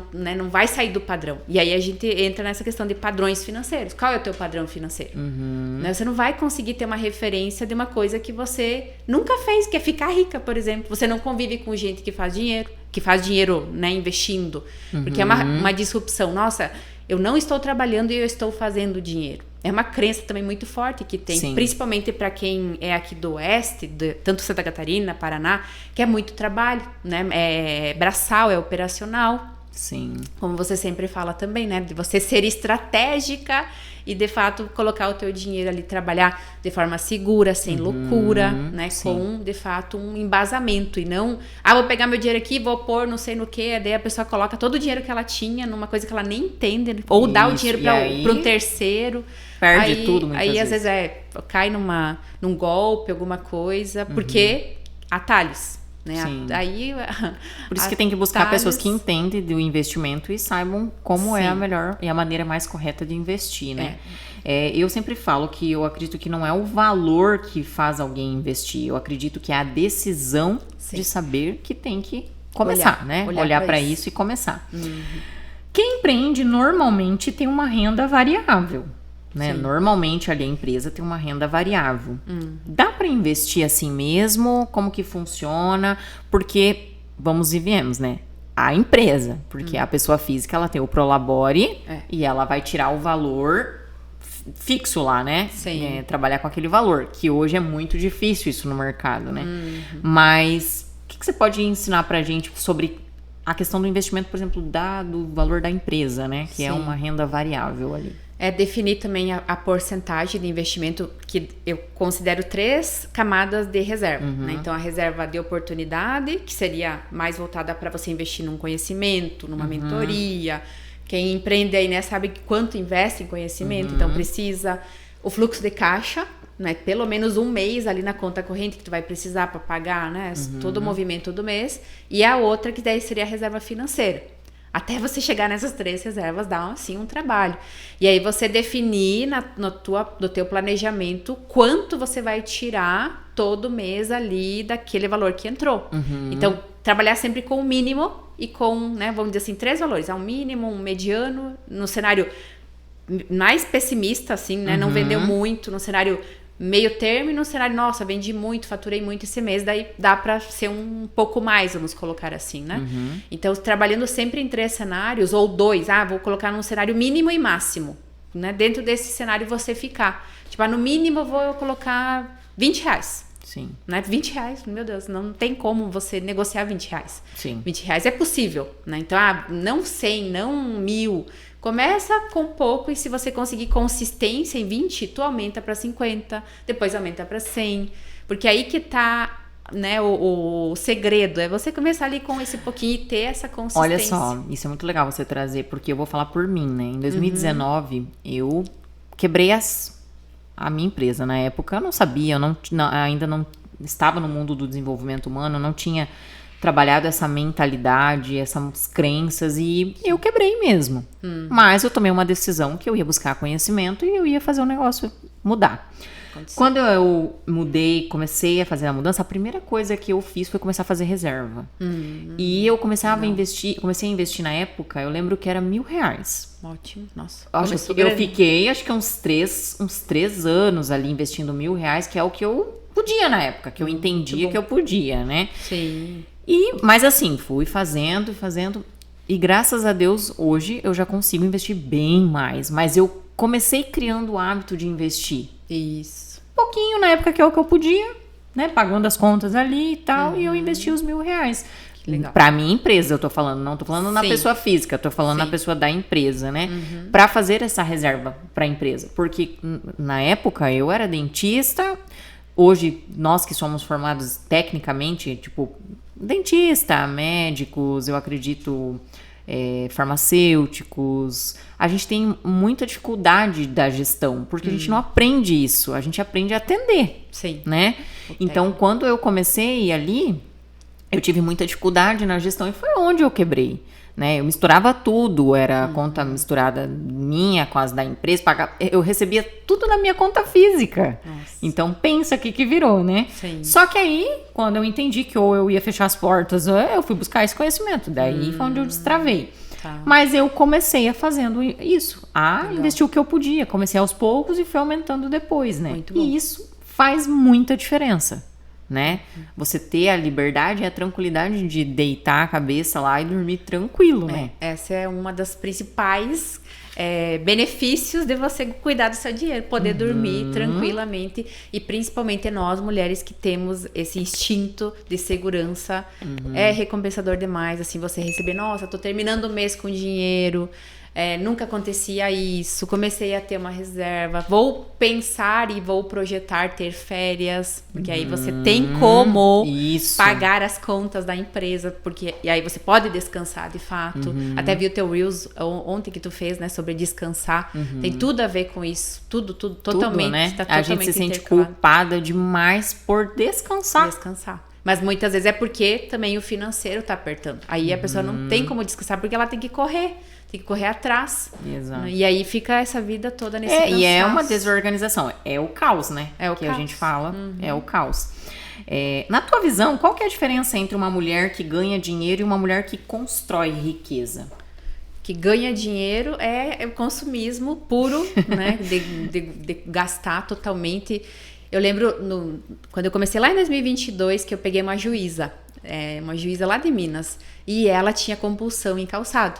vai sair do padrão. E aí a gente entra nessa questão de padrões financeiros. Qual é o teu padrão financeiro? Né? Você não vai conseguir ter uma referência de uma coisa que você nunca fez, que é ficar rica, por exemplo. Você não convive com gente que faz dinheiro, né, investindo. Porque é uma disrupção. Nossa, eu não estou trabalhando e eu estou fazendo dinheiro. É uma crença também muito forte que tem, Sim. principalmente para quem é aqui do oeste, tanto Santa Catarina, Paraná, que é muito trabalho, né? É braçal, é operacional. Sim. Como você sempre fala também, né? De você ser estratégica e, de fato, colocar o teu dinheiro ali, trabalhar de forma segura, sem loucura, né? Sim. Com, de fato, um embasamento. E não, vou pegar meu dinheiro aqui, vou pôr não sei no que, daí a pessoa coloca todo o dinheiro que ela tinha numa coisa que ela nem entende, ou dá o dinheiro para um terceiro. Perde tudo, muitas vezes. Às vezes, cai num golpe, alguma coisa, porque atalhos. Né? Aí, por isso que tem que buscar pessoas que entendem do investimento e saibam como Sim. é a melhor e a maneira mais correta de investir, né? Eu sempre falo que eu acredito que não é o valor que faz alguém investir, eu acredito que é a decisão Sim. de saber que tem que começar, né? Olhar para isso e começar. Quem empreende normalmente tem uma renda variável. Né? Normalmente ali a empresa tem uma renda variável. Dá para investir assim mesmo? Como que funciona? Porque, vamos e viemos, né? A empresa, porque a pessoa física ela tem o Prolabore e ela vai tirar o valor fixo lá, né? Sim. Trabalhar com aquele valor, que hoje é muito difícil isso no mercado, né? Mas o que você pode ensinar pra gente sobre a questão do investimento, por exemplo, do valor da empresa, né? Que Sim. é uma renda variável ali. Definir também a porcentagem de investimento, que eu considero 3 camadas de reserva. Né? Então, a reserva de oportunidade, que seria mais voltada para você investir num conhecimento, numa mentoria. Quem empreende aí, né, sabe quanto investe em conhecimento, então precisa. O fluxo de caixa, né, pelo menos um mês ali na conta corrente que tu vai precisar para pagar, né, todo o movimento do mês. E a outra, que daí seria a reserva financeira. Até você chegar nessas 3 reservas, dá assim um trabalho. E aí você definir no teu planejamento quanto você vai tirar todo mês ali daquele valor que entrou. Então, trabalhar sempre com o mínimo e com, né, vamos dizer assim, 3 valores. Um mínimo, um mediano, no cenário mais pessimista, assim, né? Não vendeu muito, no cenário meio termo e num cenário, nossa, vendi muito, faturei muito esse mês, daí dá pra ser um pouco mais, vamos colocar assim, né? Então, trabalhando sempre em 3 cenários, ou 2, vou colocar num cenário mínimo e máximo, né? Dentro desse cenário você ficar. Tipo, no mínimo eu vou colocar R$20. Sim. Né? R$20, meu Deus, não tem como você negociar R$20. Sim. R$20 é possível, né? Então, não 100, não 1.000. Começa com pouco e se você conseguir consistência em 20, tu aumenta para 50, depois aumenta para 100. Porque aí que tá, né, o segredo, é você começar ali com esse pouquinho e ter essa consistência. Olha só, isso é muito legal você trazer, porque eu vou falar por mim, né? Em 2019, eu quebrei a minha empresa. Na época, eu não sabia, ainda não estava no mundo do desenvolvimento humano, não tinha trabalhado essa mentalidade, essas crenças, e eu quebrei mesmo. Mas eu tomei uma decisão que eu ia buscar conhecimento e eu ia fazer o negócio mudar. Quando eu mudei, comecei a fazer a mudança, a primeira coisa que eu fiz foi começar a fazer reserva. E eu comecei a investir na época, eu lembro que era R$1.000. Ótimo, nossa. Eu fiquei, acho que uns 3 anos ali investindo R$1.000, que é o que eu podia na época, que eu entendia que eu podia, né? Sim. Mas assim, fui fazendo. E graças a Deus, hoje eu já consigo investir bem mais. Mas eu comecei criando o hábito de investir. Isso. Pouquinho na época que é o que eu podia, né? Pagando as contas ali e tal. E eu investi os R$1.000. Legal. Pra minha empresa, eu tô falando. Não tô falando na pessoa física, tô falando na pessoa da empresa, né? Pra fazer essa reserva pra empresa. Porque na época eu era dentista. Hoje, nós que somos formados tecnicamente, tipo, dentista, médicos, eu acredito, farmacêuticos, a gente tem muita dificuldade da gestão, porque a gente não aprende isso, a gente aprende a atender, né? Então, quando eu comecei ali, eu tive muita dificuldade na gestão e foi onde eu quebrei. Né? Eu misturava tudo, era conta misturada minha com as da empresa, eu recebia tudo na minha conta física. Nossa. Então pensa que virou, né? Sim. Só que aí, quando eu entendi que ou eu ia fechar as portas, eu fui buscar esse conhecimento, daí foi onde eu destravei. Tá. Mas eu comecei fazendo isso, investir o que eu podia, comecei aos poucos e fui aumentando depois, né? Muito bom. E isso faz muita diferença. Né? Você ter a liberdade e a tranquilidade de deitar a cabeça lá e dormir tranquilo, né? Essa é uma das principais benefícios de você cuidar do seu dinheiro, poder dormir tranquilamente, e principalmente nós mulheres que temos esse instinto de segurança, é recompensador demais, assim, você receber, nossa, tô terminando o mês com dinheiro. Nunca acontecia isso, comecei a ter uma reserva, vou pensar e vou projetar ter férias, porque aí você tem como pagar as contas da empresa, e aí você pode descansar de fato. Até vi o teu Reels ontem que tu fez, né, sobre descansar, tem tudo a ver com isso, tudo totalmente, né? Tá a gente se sente culpada demais por descansar. Mas muitas vezes é porque também o financeiro tá apertando, aí a pessoa não tem como descansar, porque ela tem que correr atrás. Exato. E aí fica essa vida toda nesse cansaço. E é uma desorganização. É o caos, né? É o que caos. A gente fala. É o caos. Na tua visão, qual que é a diferença entre uma mulher que ganha dinheiro e uma mulher que constrói riqueza? Que ganha dinheiro é o consumismo puro, né? de gastar totalmente. Eu lembro, quando eu comecei lá em 2022, que eu peguei uma juíza lá de Minas. E ela tinha compulsão em calçado.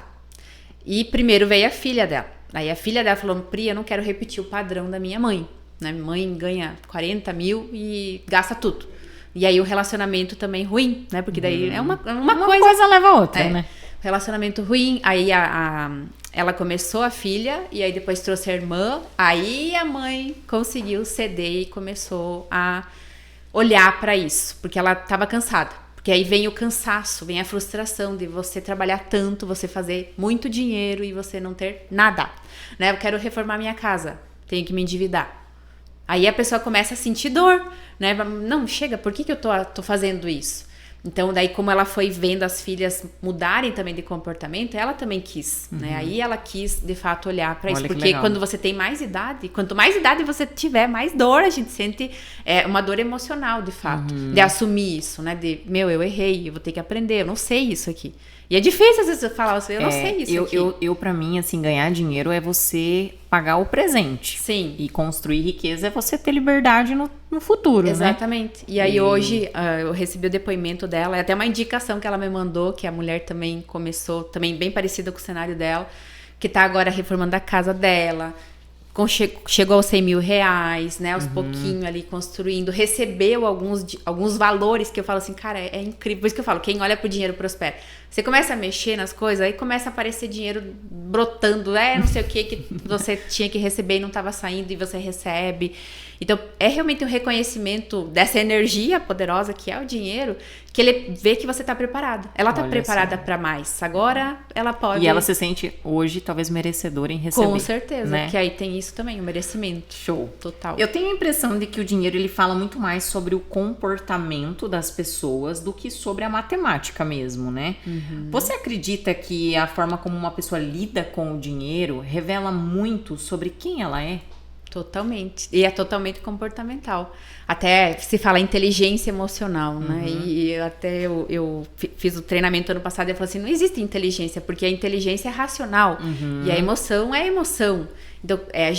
E primeiro veio a filha dela. Aí a filha dela falou, Pri, eu não quero repetir o padrão da minha mãe. Né? Minha mãe ganha 40 mil e gasta tudo. E aí o relacionamento também ruim, né? Porque daí é uma coisa leva a outra, né? Relacionamento ruim. Aí ela começou a filha e aí depois trouxe a irmã. Aí a mãe conseguiu ceder e começou a olhar para isso. Porque ela estava cansada. Porque aí vem o cansaço, vem a frustração de você trabalhar tanto, você fazer muito dinheiro e você não ter nada. Né? Eu quero reformar minha casa, tenho que me endividar. Aí a pessoa começa a sentir dor, né? Não, chega, por que eu tô fazendo isso? Então, daí como ela foi vendo as filhas mudarem também de comportamento, ela também quis, né? Aí ela quis, de fato, olhar para isso. Porque quando você tem mais idade, quanto mais idade você tiver, mais dor a gente sente, uma dor emocional, de fato. De assumir isso, né? De, eu errei, eu vou ter que aprender, eu não sei isso aqui. E é difícil, às vezes, eu falar, eu não sei isso aqui. Eu, pra mim, assim, ganhar dinheiro é você pagar o presente. Sim. E construir riqueza é você ter liberdade no futuro, Exatamente. E aí hoje eu recebi o depoimento dela, é até uma indicação que ela me mandou, que a mulher também começou, também bem parecida com o cenário dela, que tá agora reformando a casa dela, chegou aos 100 mil reais, né, aos pouquinho ali construindo, recebeu alguns valores que eu falo assim, cara, é incrível, por isso que eu falo, quem olha pro dinheiro prospera. Você começa a mexer nas coisas, aí começa a aparecer dinheiro brotando, não sei o que você tinha que receber e não estava saindo e você recebe. Então, é realmente um reconhecimento dessa energia poderosa que é o dinheiro, que ele vê que você está preparada. Ela está preparada para mais. Agora, ela pode... E ela se sente, hoje, talvez merecedora em receber. Com certeza, né? Que aí tem isso também, o merecimento. Show. Total. Eu tenho a impressão de que o dinheiro, ele fala muito mais sobre o comportamento das pessoas do que sobre a matemática mesmo, né? Você acredita que a forma como uma pessoa lida com o dinheiro revela muito sobre quem ela é? Totalmente. E é totalmente comportamental. Até se fala inteligência emocional, né? E eu fiz o treinamento ano passado e eu falei assim, não existe inteligência, porque a inteligência é racional. E a emoção é emoção. Então, é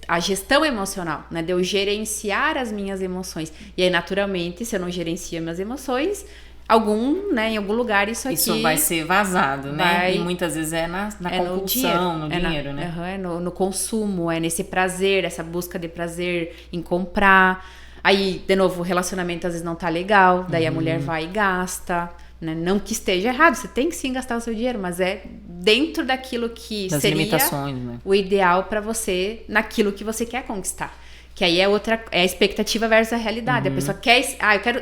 a gestão emocional, né? De eu gerenciar as minhas emoções. E aí, naturalmente, se eu não gerencio minhas emoções... em algum lugar isso vai ser vazado, né? E muitas vezes é na compulsão, no dinheiro, né? É no consumo, é nesse prazer, essa busca de prazer em comprar. Aí, de novo, o relacionamento às vezes não tá legal, daí a mulher vai e gasta, né? Não que esteja errado, você tem que sim gastar o seu dinheiro, mas é dentro daquilo que das seria limitações, né? O ideal para você, naquilo que você quer conquistar. Que aí é a expectativa versus a realidade. A pessoa quer...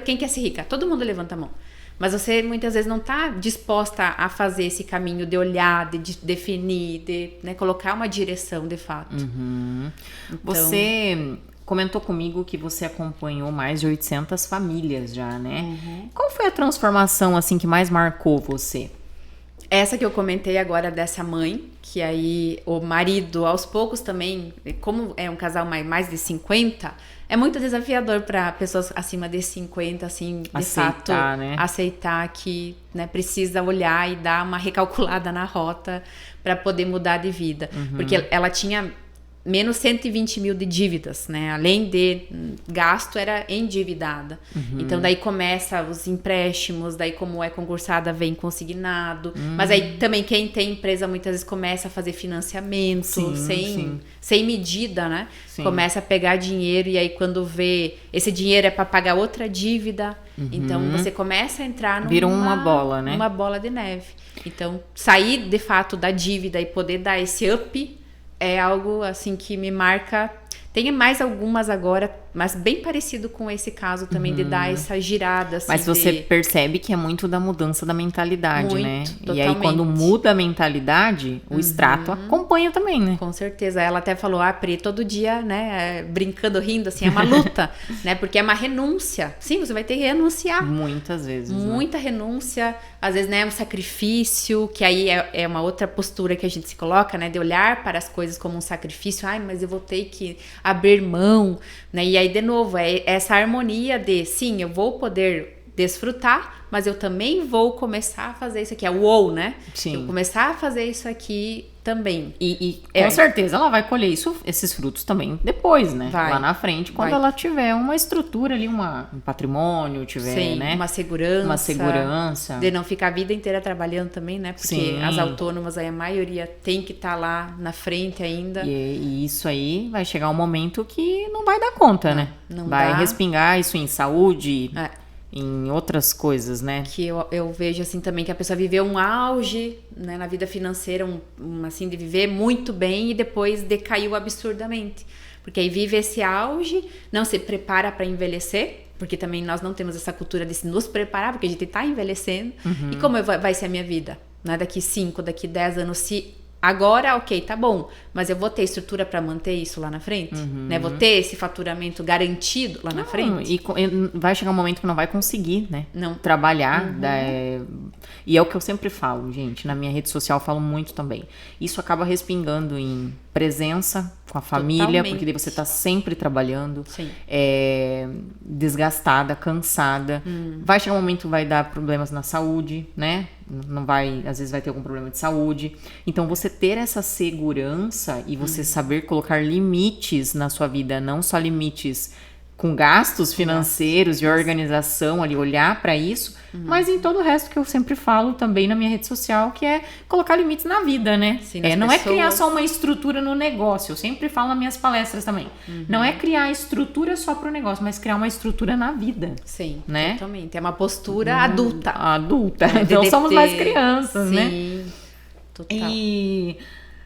quem quer ser rica? Todo mundo levanta a mão. Mas você muitas vezes não está disposta a fazer esse caminho de olhar, de definir, de colocar uma direção de fato. Então, você comentou comigo que você acompanhou mais de 800 famílias já, né? Qual foi a transformação assim que mais marcou você? Essa que eu comentei agora dessa mãe, que aí o marido aos poucos também, como é um casal mais de 50, é muito desafiador para pessoas acima de 50, assim, de aceitar, fato, né? Aceitar que precisa olhar e dar uma recalculada na rota para poder mudar de vida. Porque ela tinha menos 120 mil de dívidas, né? Além de gasto, era endividada. Então, daí começa os empréstimos, daí como é concursada, vem consignado. Mas aí também quem tem empresa muitas vezes começa a fazer financiamento sem medida, né? Sim. Começa a pegar dinheiro e aí quando vê, esse dinheiro é para pagar outra dívida. Então, você começa a entrar Vira uma bola, né? Uma bola de neve. Então, sair de fato da dívida e poder dar esse up é algo assim que me marca. Tem mais algumas agora, mas bem parecido com esse caso também de dar essa girada. Assim, mas você percebe que é muito da mudança da mentalidade, muito, né? Totalmente. E aí quando muda a mentalidade, o extrato acompanha também, né? Com certeza. Ela até falou, Pri, todo dia, né, brincando, rindo, assim, é uma luta, né? Porque é uma renúncia. Sim, você vai ter que renunciar. Muitas vezes. Muita renúncia, às vezes, né, um sacrifício, que aí é uma outra postura que a gente se coloca, né? De olhar para as coisas como um sacrifício. Mas eu vou ter que abrir mão, né? E aí, de novo, é essa harmonia de, sim, eu vou poder desfrutar, mas eu também vou começar a fazer isso aqui. É o ou, né? Sim. Eu vou começar a fazer isso aqui também. E com certeza ela vai colher esses frutos também depois, né? Vai. Lá na frente, quando ela tiver uma estrutura ali, um patrimônio, tiver, sim, né? Uma segurança. De não ficar a vida inteira trabalhando também, né? Porque sim. As autônomas aí, a maioria tem que estar lá na frente ainda. E isso aí vai chegar um momento que não vai dar conta, né? Não vai dá. Respingar isso em saúde... em outras coisas, né? Que eu vejo assim também que a pessoa viveu um auge, né, na vida financeira, assim, de viver muito bem e depois decaiu absurdamente. Porque aí vive esse auge, não se prepara para envelhecer, porque também nós não temos essa cultura de nos preparar, porque a gente está envelhecendo. E como vai ser a minha vida? Né? Daqui 5, daqui 10 anos, se... Agora, ok, tá bom, mas eu vou ter estrutura para manter isso lá na frente? Né? Vou ter esse faturamento garantido lá na frente? E vai chegar um momento que não vai conseguir, né? Não. Trabalhar. E é o que eu sempre falo, gente. Na minha rede social eu falo muito também. Isso acaba respingando em presença com a família, Totalmente. porque daí você tá sempre trabalhando, Sim. desgastada, cansada. Vai chegar um momento que vai dar problemas na saúde, né? Não vai, às vezes vai ter algum problema de saúde. Então, você ter essa segurança e você saber colocar limites na sua vida, não só limites com gastos financeiros e organização ali, olhar para isso, mas em todo o resto que eu sempre falo também na minha rede social, que é colocar limites na vida, né? Sim, nas Não pessoas. é criar só uma estrutura no negócio, eu sempre falo nas minhas palestras também. Não é criar estrutura só pro negócio, mas criar uma estrutura na vida. Sim, Né? totalmente. É uma postura adulta. Adulta, De não somos ter- mais crianças, Sim, né? total. E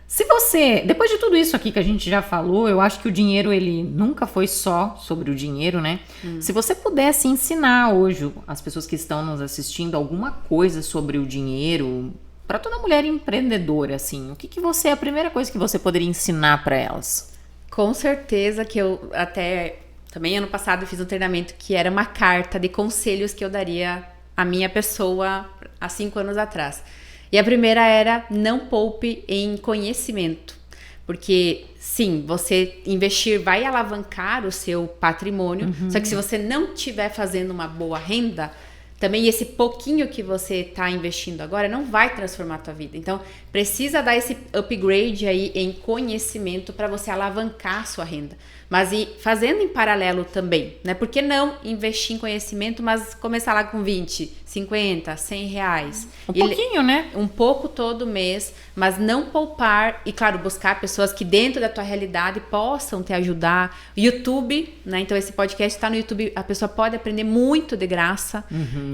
se você, depois de tudo isso aqui que a gente já falou, eu acho que o dinheiro, ele nunca foi só sobre o dinheiro, né? Se você pudesse ensinar hoje as pessoas que estão nos assistindo alguma coisa sobre o dinheiro, para toda mulher empreendedora, assim, o que que você, a primeira coisa que você poderia ensinar para elas? Com certeza que eu até também ano passado fiz um treinamento que era uma carta de conselhos que eu daria à minha pessoa há 5 anos atrás. E a primeira era: não poupe em conhecimento. Porque, sim, você investir vai alavancar o seu patrimônio, só que se você não estiver fazendo uma boa renda, também esse pouquinho que você está investindo agora não vai transformar a tua vida. Então, precisa dar esse upgrade aí em conhecimento para você alavancar a sua renda. Mas e fazendo em paralelo também, né? Por que não investir em conhecimento, mas começar lá com 20, 50, 100 reais? Pouquinho, né? Um pouco todo mês, mas não poupar e, claro, buscar pessoas que dentro da tua realidade possam te ajudar. YouTube, né? Então, esse podcast está no YouTube, a pessoa pode aprender muito de graça.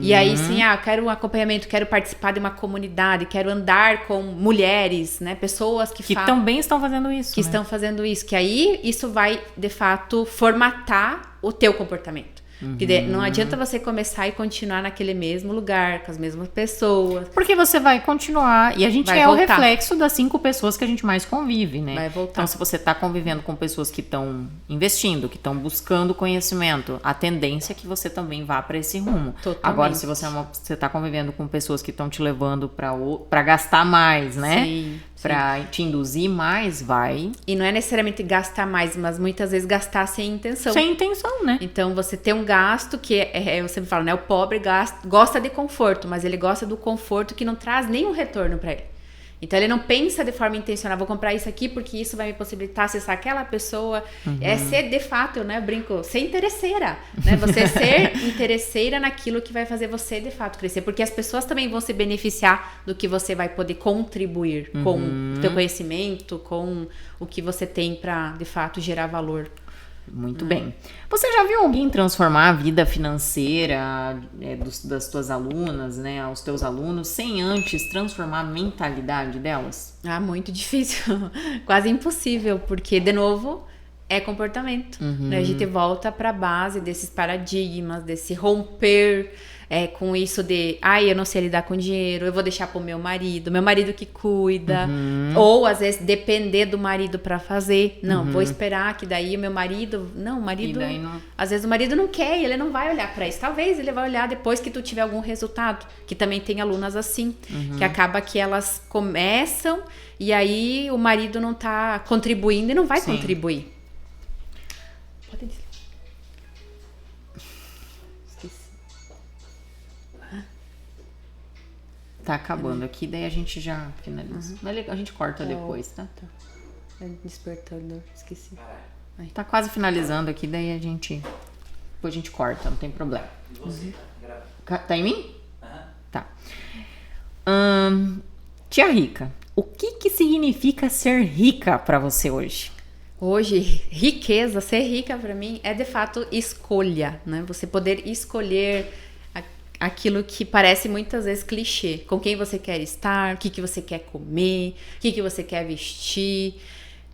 E aí, sim, quero um acompanhamento, quero participar de uma comunidade, quero andar com mulheres, né? Pessoas que também estão fazendo isso, que né? estão fazendo isso, que aí isso vai, de fato, formatar o teu comportamento. Porque não adianta você começar e continuar naquele mesmo lugar, com as mesmas pessoas. Porque você vai continuar, e a gente Vai é voltar. o reflexo das 5 pessoas que a gente mais convive, né? Vai voltar. Então, se você está convivendo com pessoas que estão investindo, que estão buscando conhecimento, a tendência é que você também vá para esse rumo. Totalmente. Agora, se você está convivendo com pessoas que estão te levando para gastar mais, né? Sim, Para te induzir mais, vai E não é necessariamente gastar mais, mas muitas vezes gastar sem intenção. sem intenção, né? Então, você tem um gasto que, eu sempre falo, né? O pobre gosta de conforto, mas ele gosta do conforto que não traz nenhum retorno para ele. Então, ele não pensa de forma intencional, vou comprar isso aqui porque isso vai me possibilitar acessar aquela pessoa. É ser, de fato, né? Eu brinco, ser interesseira, né? Você ser interesseira naquilo que vai fazer você, de fato, crescer. Porque as pessoas também vão se beneficiar do que você vai poder contribuir com o teu conhecimento, com o que você tem para, de fato, gerar valor. Muito bem. Você já viu alguém transformar a vida financeira das tuas alunas, né, aos teus alunos, sem antes transformar a mentalidade delas? Muito difícil. Quase impossível, porque, de novo, é comportamento. Né? A gente volta para a base desses paradigmas, desse romper com isso de, eu não sei lidar com dinheiro, eu vou deixar pro meu marido que cuida. Ou, às vezes, depender do marido para fazer. Não, vou esperar que daí o meu marido... Não, o marido... E daí não... Às vezes o marido não quer e ele não vai olhar para isso. Talvez ele vai olhar depois que tu tiver algum resultado. Que também tem alunas assim. Que acaba que elas começam e aí o marido não tá contribuindo e não vai Sim. contribuir. Pode dizer. Esqueci. Tá acabando aqui, daí a gente já finaliza. Mas legal, a gente corta depois, tá? Despertador, esqueci. Tá quase finalizando aqui, daí a gente... Depois a gente corta, não tem problema. E você? Tá em mim? Tá. Tia Rica, o que significa ser rica pra você hoje? Hoje, riqueza, ser rica para mim é de fato escolha, né? Você poder escolher aquilo que parece muitas vezes clichê. Com quem você quer estar, o que você quer comer, o que você quer vestir.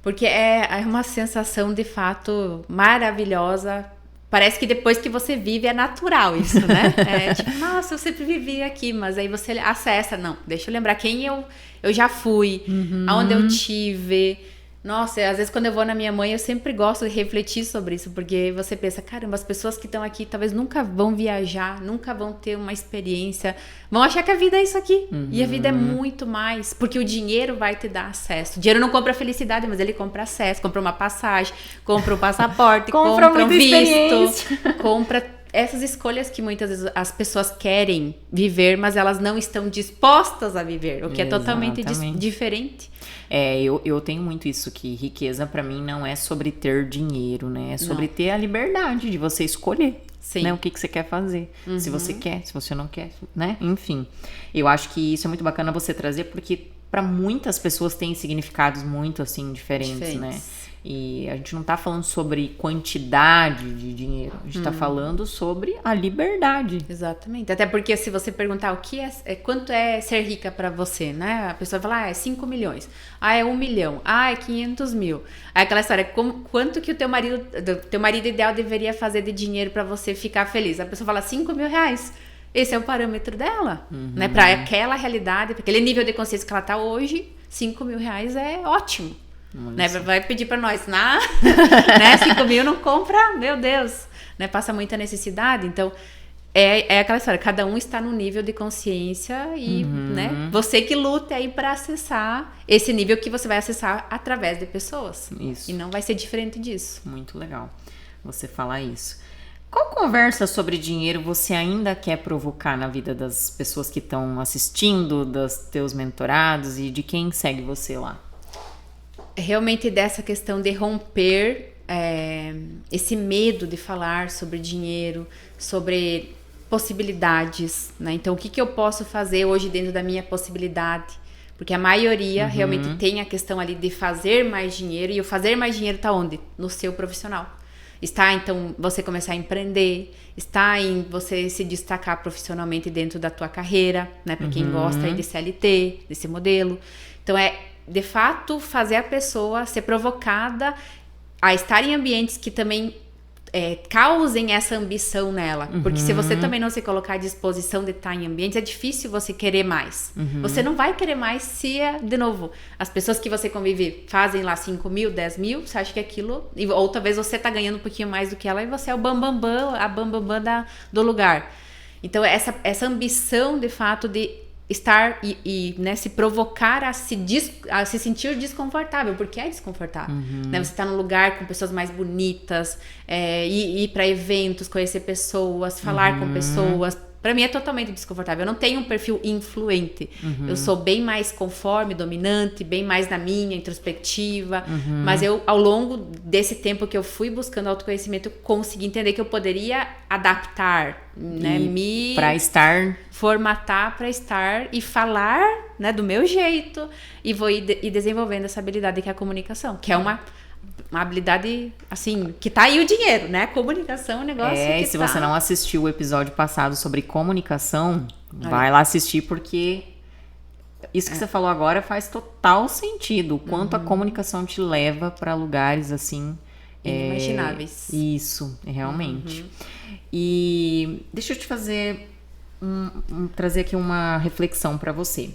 Porque é uma sensação de fato maravilhosa. Parece que depois que você vive é natural isso, né? É tipo, nossa, eu sempre vivi aqui, mas aí você acessa. Não, deixa eu lembrar quem eu já fui, aonde eu tive, Nossa, às vezes quando eu vou na minha mãe, eu sempre gosto de refletir sobre isso, porque você pensa, caramba, as pessoas que estão aqui talvez nunca vão viajar, nunca vão ter uma experiência, vão achar que a vida é isso aqui. E a vida é muito mais, porque o dinheiro vai te dar acesso. O dinheiro não compra felicidade, mas ele compra acesso, compra uma passagem, compra um passaporte, compra um visto, compra essas escolhas que muitas vezes as pessoas querem viver, mas elas não estão dispostas a viver, o que é totalmente diferente. Eu tenho muito isso, que riqueza pra mim não é sobre ter dinheiro, né? É sobre ter a liberdade de você escolher, né? O que você quer fazer. Se você quer, se você não quer, né? Enfim, eu acho que isso é muito bacana você trazer, porque pra muitas pessoas tem significados muito, assim, diferentes, né? E a gente não tá falando sobre quantidade de dinheiro, a gente tá falando sobre a liberdade. Exatamente. Até porque se você perguntar o que quanto é ser rica pra você, né? A pessoa fala, é 5 milhões. É 1 milhão. É 500 mil. Aí aquela história, quanto que o teu marido ideal deveria fazer de dinheiro pra você ficar feliz? A pessoa fala 5 mil reais. Esse é o parâmetro dela, né? Pra aquela realidade, pra aquele nível de consciência que ela tá hoje, 5 mil reais é ótimo. Né? Vai pedir pra nós, né? 5 mil não compra, meu Deus, né? Passa muita necessidade. Então é aquela história, cada um está no nível de consciência e né? Você que luta aí pra acessar esse nível que você vai acessar através de pessoas. Isso. E não vai ser diferente disso. Muito legal você falar isso. Qual conversa sobre dinheiro você ainda quer provocar na vida das pessoas que estão assistindo, dos teus mentorados e de quem segue você lá? Realmente dessa questão de romper esse medo de falar sobre dinheiro, sobre possibilidades, né? Então, o que eu posso fazer hoje dentro da minha possibilidade? Porque a maioria realmente tem a questão ali de fazer mais dinheiro, e o fazer mais dinheiro está onde? No seu profissional. Está, então, você começar a empreender, está em você se destacar profissionalmente dentro da tua carreira, né? Para quem gosta aí de CLT, desse modelo. Então, de fato, fazer a pessoa ser provocada a estar em ambientes que também causem essa ambição nela. Porque se você também não se colocar à disposição de estar em ambientes, é difícil você querer mais. Você não vai querer mais se, de novo, as pessoas que você convive fazem lá 5 mil, 10 mil, você acha que aquilo... Ou talvez você tá ganhando um pouquinho mais do que ela e você é o bambambam, a bambambam do lugar. Então, essa ambição, de fato, de estar né, se provocar a se sentir desconfortável, porque é desconfortável, né? Você tá num lugar com pessoas mais bonitas, ir para eventos, conhecer pessoas, falar com pessoas. Pra mim é totalmente desconfortável. Eu não tenho um perfil influente. Eu sou bem mais conforme, dominante, bem mais na minha, introspectiva. Mas eu, ao longo desse tempo que eu fui buscando autoconhecimento, eu consegui entender que eu poderia adaptar, né? Formatar para estar e falar, né, do meu jeito. E vou ir desenvolvendo essa habilidade que é a comunicação. Que é uma habilidade, assim, que tá aí o dinheiro, né? Comunicação é um negócio que e se você não assistiu o episódio passado sobre comunicação, vai lá assistir, porque isso que você falou agora faz total sentido. O quanto a comunicação te leva para lugares, assim... inimagináveis. Isso, realmente. E deixa eu te fazer... trazer aqui uma reflexão para você.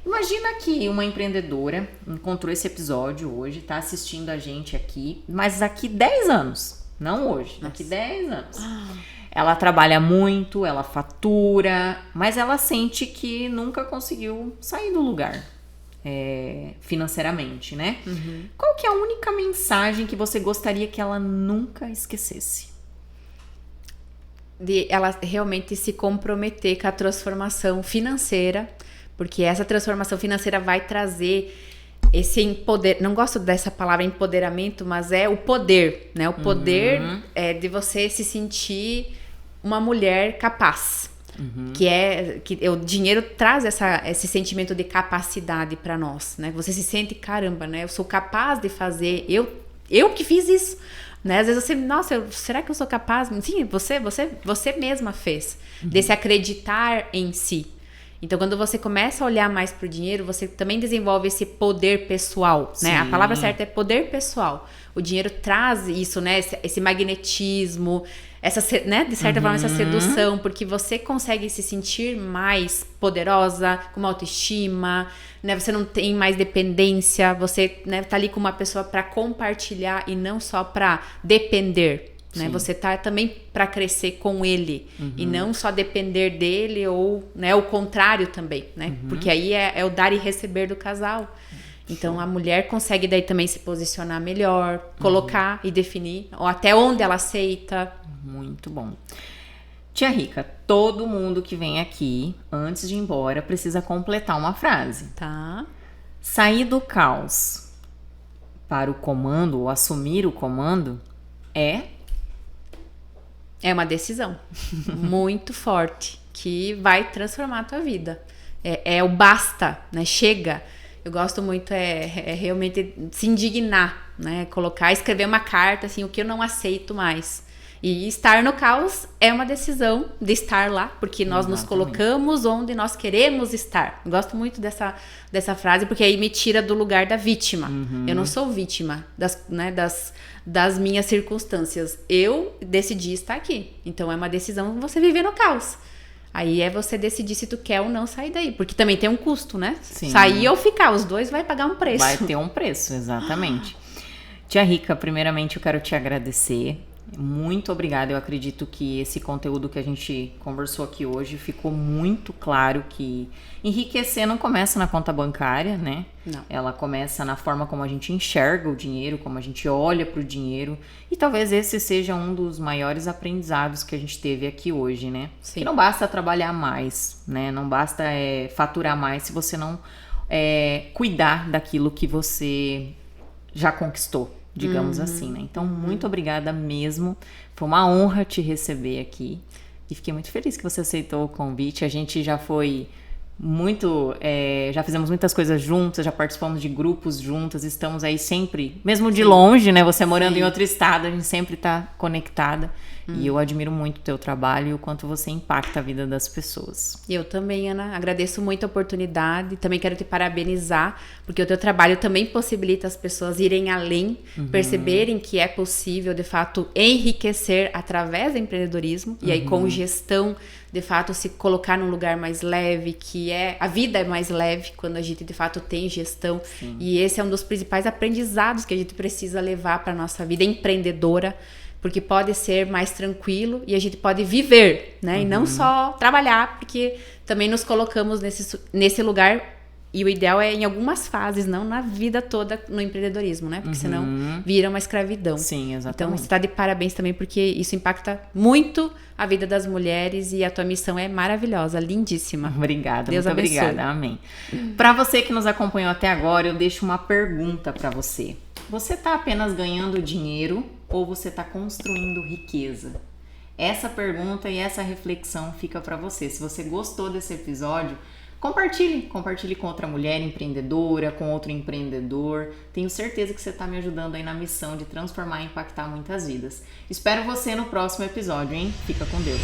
Imagina que uma empreendedora encontrou esse episódio hoje, tá assistindo a gente aqui, mas daqui 10 anos, não hoje, daqui 10 anos. Ela trabalha muito, ela fatura, mas ela sente que nunca conseguiu sair do lugar financeiramente, né? Qual que é a única mensagem que você gostaria que ela nunca esquecesse? De ela realmente se comprometer com a transformação financeira, porque essa transformação financeira vai trazer esse empoderamento. Não gosto dessa palavra empoderamento, mas é o poder, né? O poder de você se sentir uma mulher capaz. Que o dinheiro traz esse sentimento de capacidade para nós, né? Você se sente, caramba, né? Eu sou capaz de fazer, eu que fiz isso. Né? Às vezes você, nossa, será que eu sou capaz? Sim, você mesma fez. De se acreditar em si. Então, quando você começa a olhar mais pro dinheiro, você também desenvolve esse poder pessoal, né? A palavra certa é poder pessoal. O dinheiro traz isso, né? Esse magnetismo, né, de certa forma, essa sedução, porque você consegue se sentir mais poderosa, com uma autoestima, né? Você não tem mais dependência, você, né, tá ali com uma pessoa para compartilhar e não só para depender. Né? Você tá também para crescer com ele e não só depender dele ou, né, o contrário também, né? Porque aí é o dar e receber do casal. Então a mulher consegue daí também se posicionar melhor, colocar e definir ou até onde ela aceita. Muito bom. Tia Rica, todo mundo que vem aqui, antes de ir embora, precisa completar uma frase. Tá. Sair do caos para o comando ou assumir o comando é uma decisão muito forte que vai transformar a tua vida. É o basta, né? Chega. Eu gosto muito realmente se indignar, né? Escrever uma carta, assim, o que eu não aceito mais. E estar no caos é uma decisão de estar lá, porque nós nos colocamos onde nós queremos estar. Eu gosto muito dessa frase, porque aí me tira do lugar da vítima. Eu não sou vítima das minhas circunstâncias. Eu decidi estar aqui. Então é uma decisão você viver no caos. Aí é você decidir se tu quer ou não sair daí. Porque também tem um custo, né? Sim. Sair ou ficar, os dois vai pagar um preço. Vai ter um preço, exatamente. Tia Rica, primeiramente eu quero te agradecer. Muito obrigada. Eu acredito que esse conteúdo que a gente conversou aqui hoje ficou muito claro que enriquecer não começa na conta bancária, né? Não. Ela começa na forma como a gente enxerga o dinheiro, como a gente olha para o dinheiro. E talvez esse seja um dos maiores aprendizados que a gente teve aqui hoje, né? Sim. Que não basta trabalhar mais, né? Não basta faturar mais se você não cuidar daquilo que você já conquistou, digamos assim, né? Então, muito obrigada mesmo. Foi uma honra te receber aqui. E fiquei muito feliz que você aceitou o convite. A gente já foi já fizemos muitas coisas juntas, já participamos de grupos juntas, estamos aí sempre, mesmo de longe, né? Você morando em outro estado, a gente sempre tá conectada. E eu admiro muito o teu trabalho e o quanto você impacta a vida das pessoas. Eu também, Ana, agradeço muito a oportunidade, também quero te parabenizar, porque o teu trabalho também possibilita as pessoas irem além, perceberem que é possível, de fato, enriquecer através do empreendedorismo, e aí com gestão, de fato, se colocar num lugar mais leve, a vida é mais leve quando a gente, de fato, tem gestão. Sim. E esse é um dos principais aprendizados que a gente precisa levar para a nossa vida empreendedora, porque pode ser mais tranquilo e a gente pode viver, né? E não só trabalhar, porque também nos colocamos nesse lugar e o ideal é em algumas fases, não na vida toda no empreendedorismo, né? Porque senão vira uma escravidão. Sim, exatamente. Então você está de parabéns também, porque isso impacta muito a vida das mulheres e a tua missão é maravilhosa, lindíssima. Obrigada, Deus muito abençoe. Obrigada, amém. Para você que nos acompanhou até agora, eu deixo uma pergunta para você. Você está apenas ganhando dinheiro ou você está construindo riqueza? Essa pergunta e essa reflexão fica para você. Se você gostou desse episódio, compartilhe com outra mulher empreendedora, com outro empreendedor. Tenho certeza que você está me ajudando aí na missão de transformar e impactar muitas vidas. Espero você no próximo episódio, hein? Fica com Deus.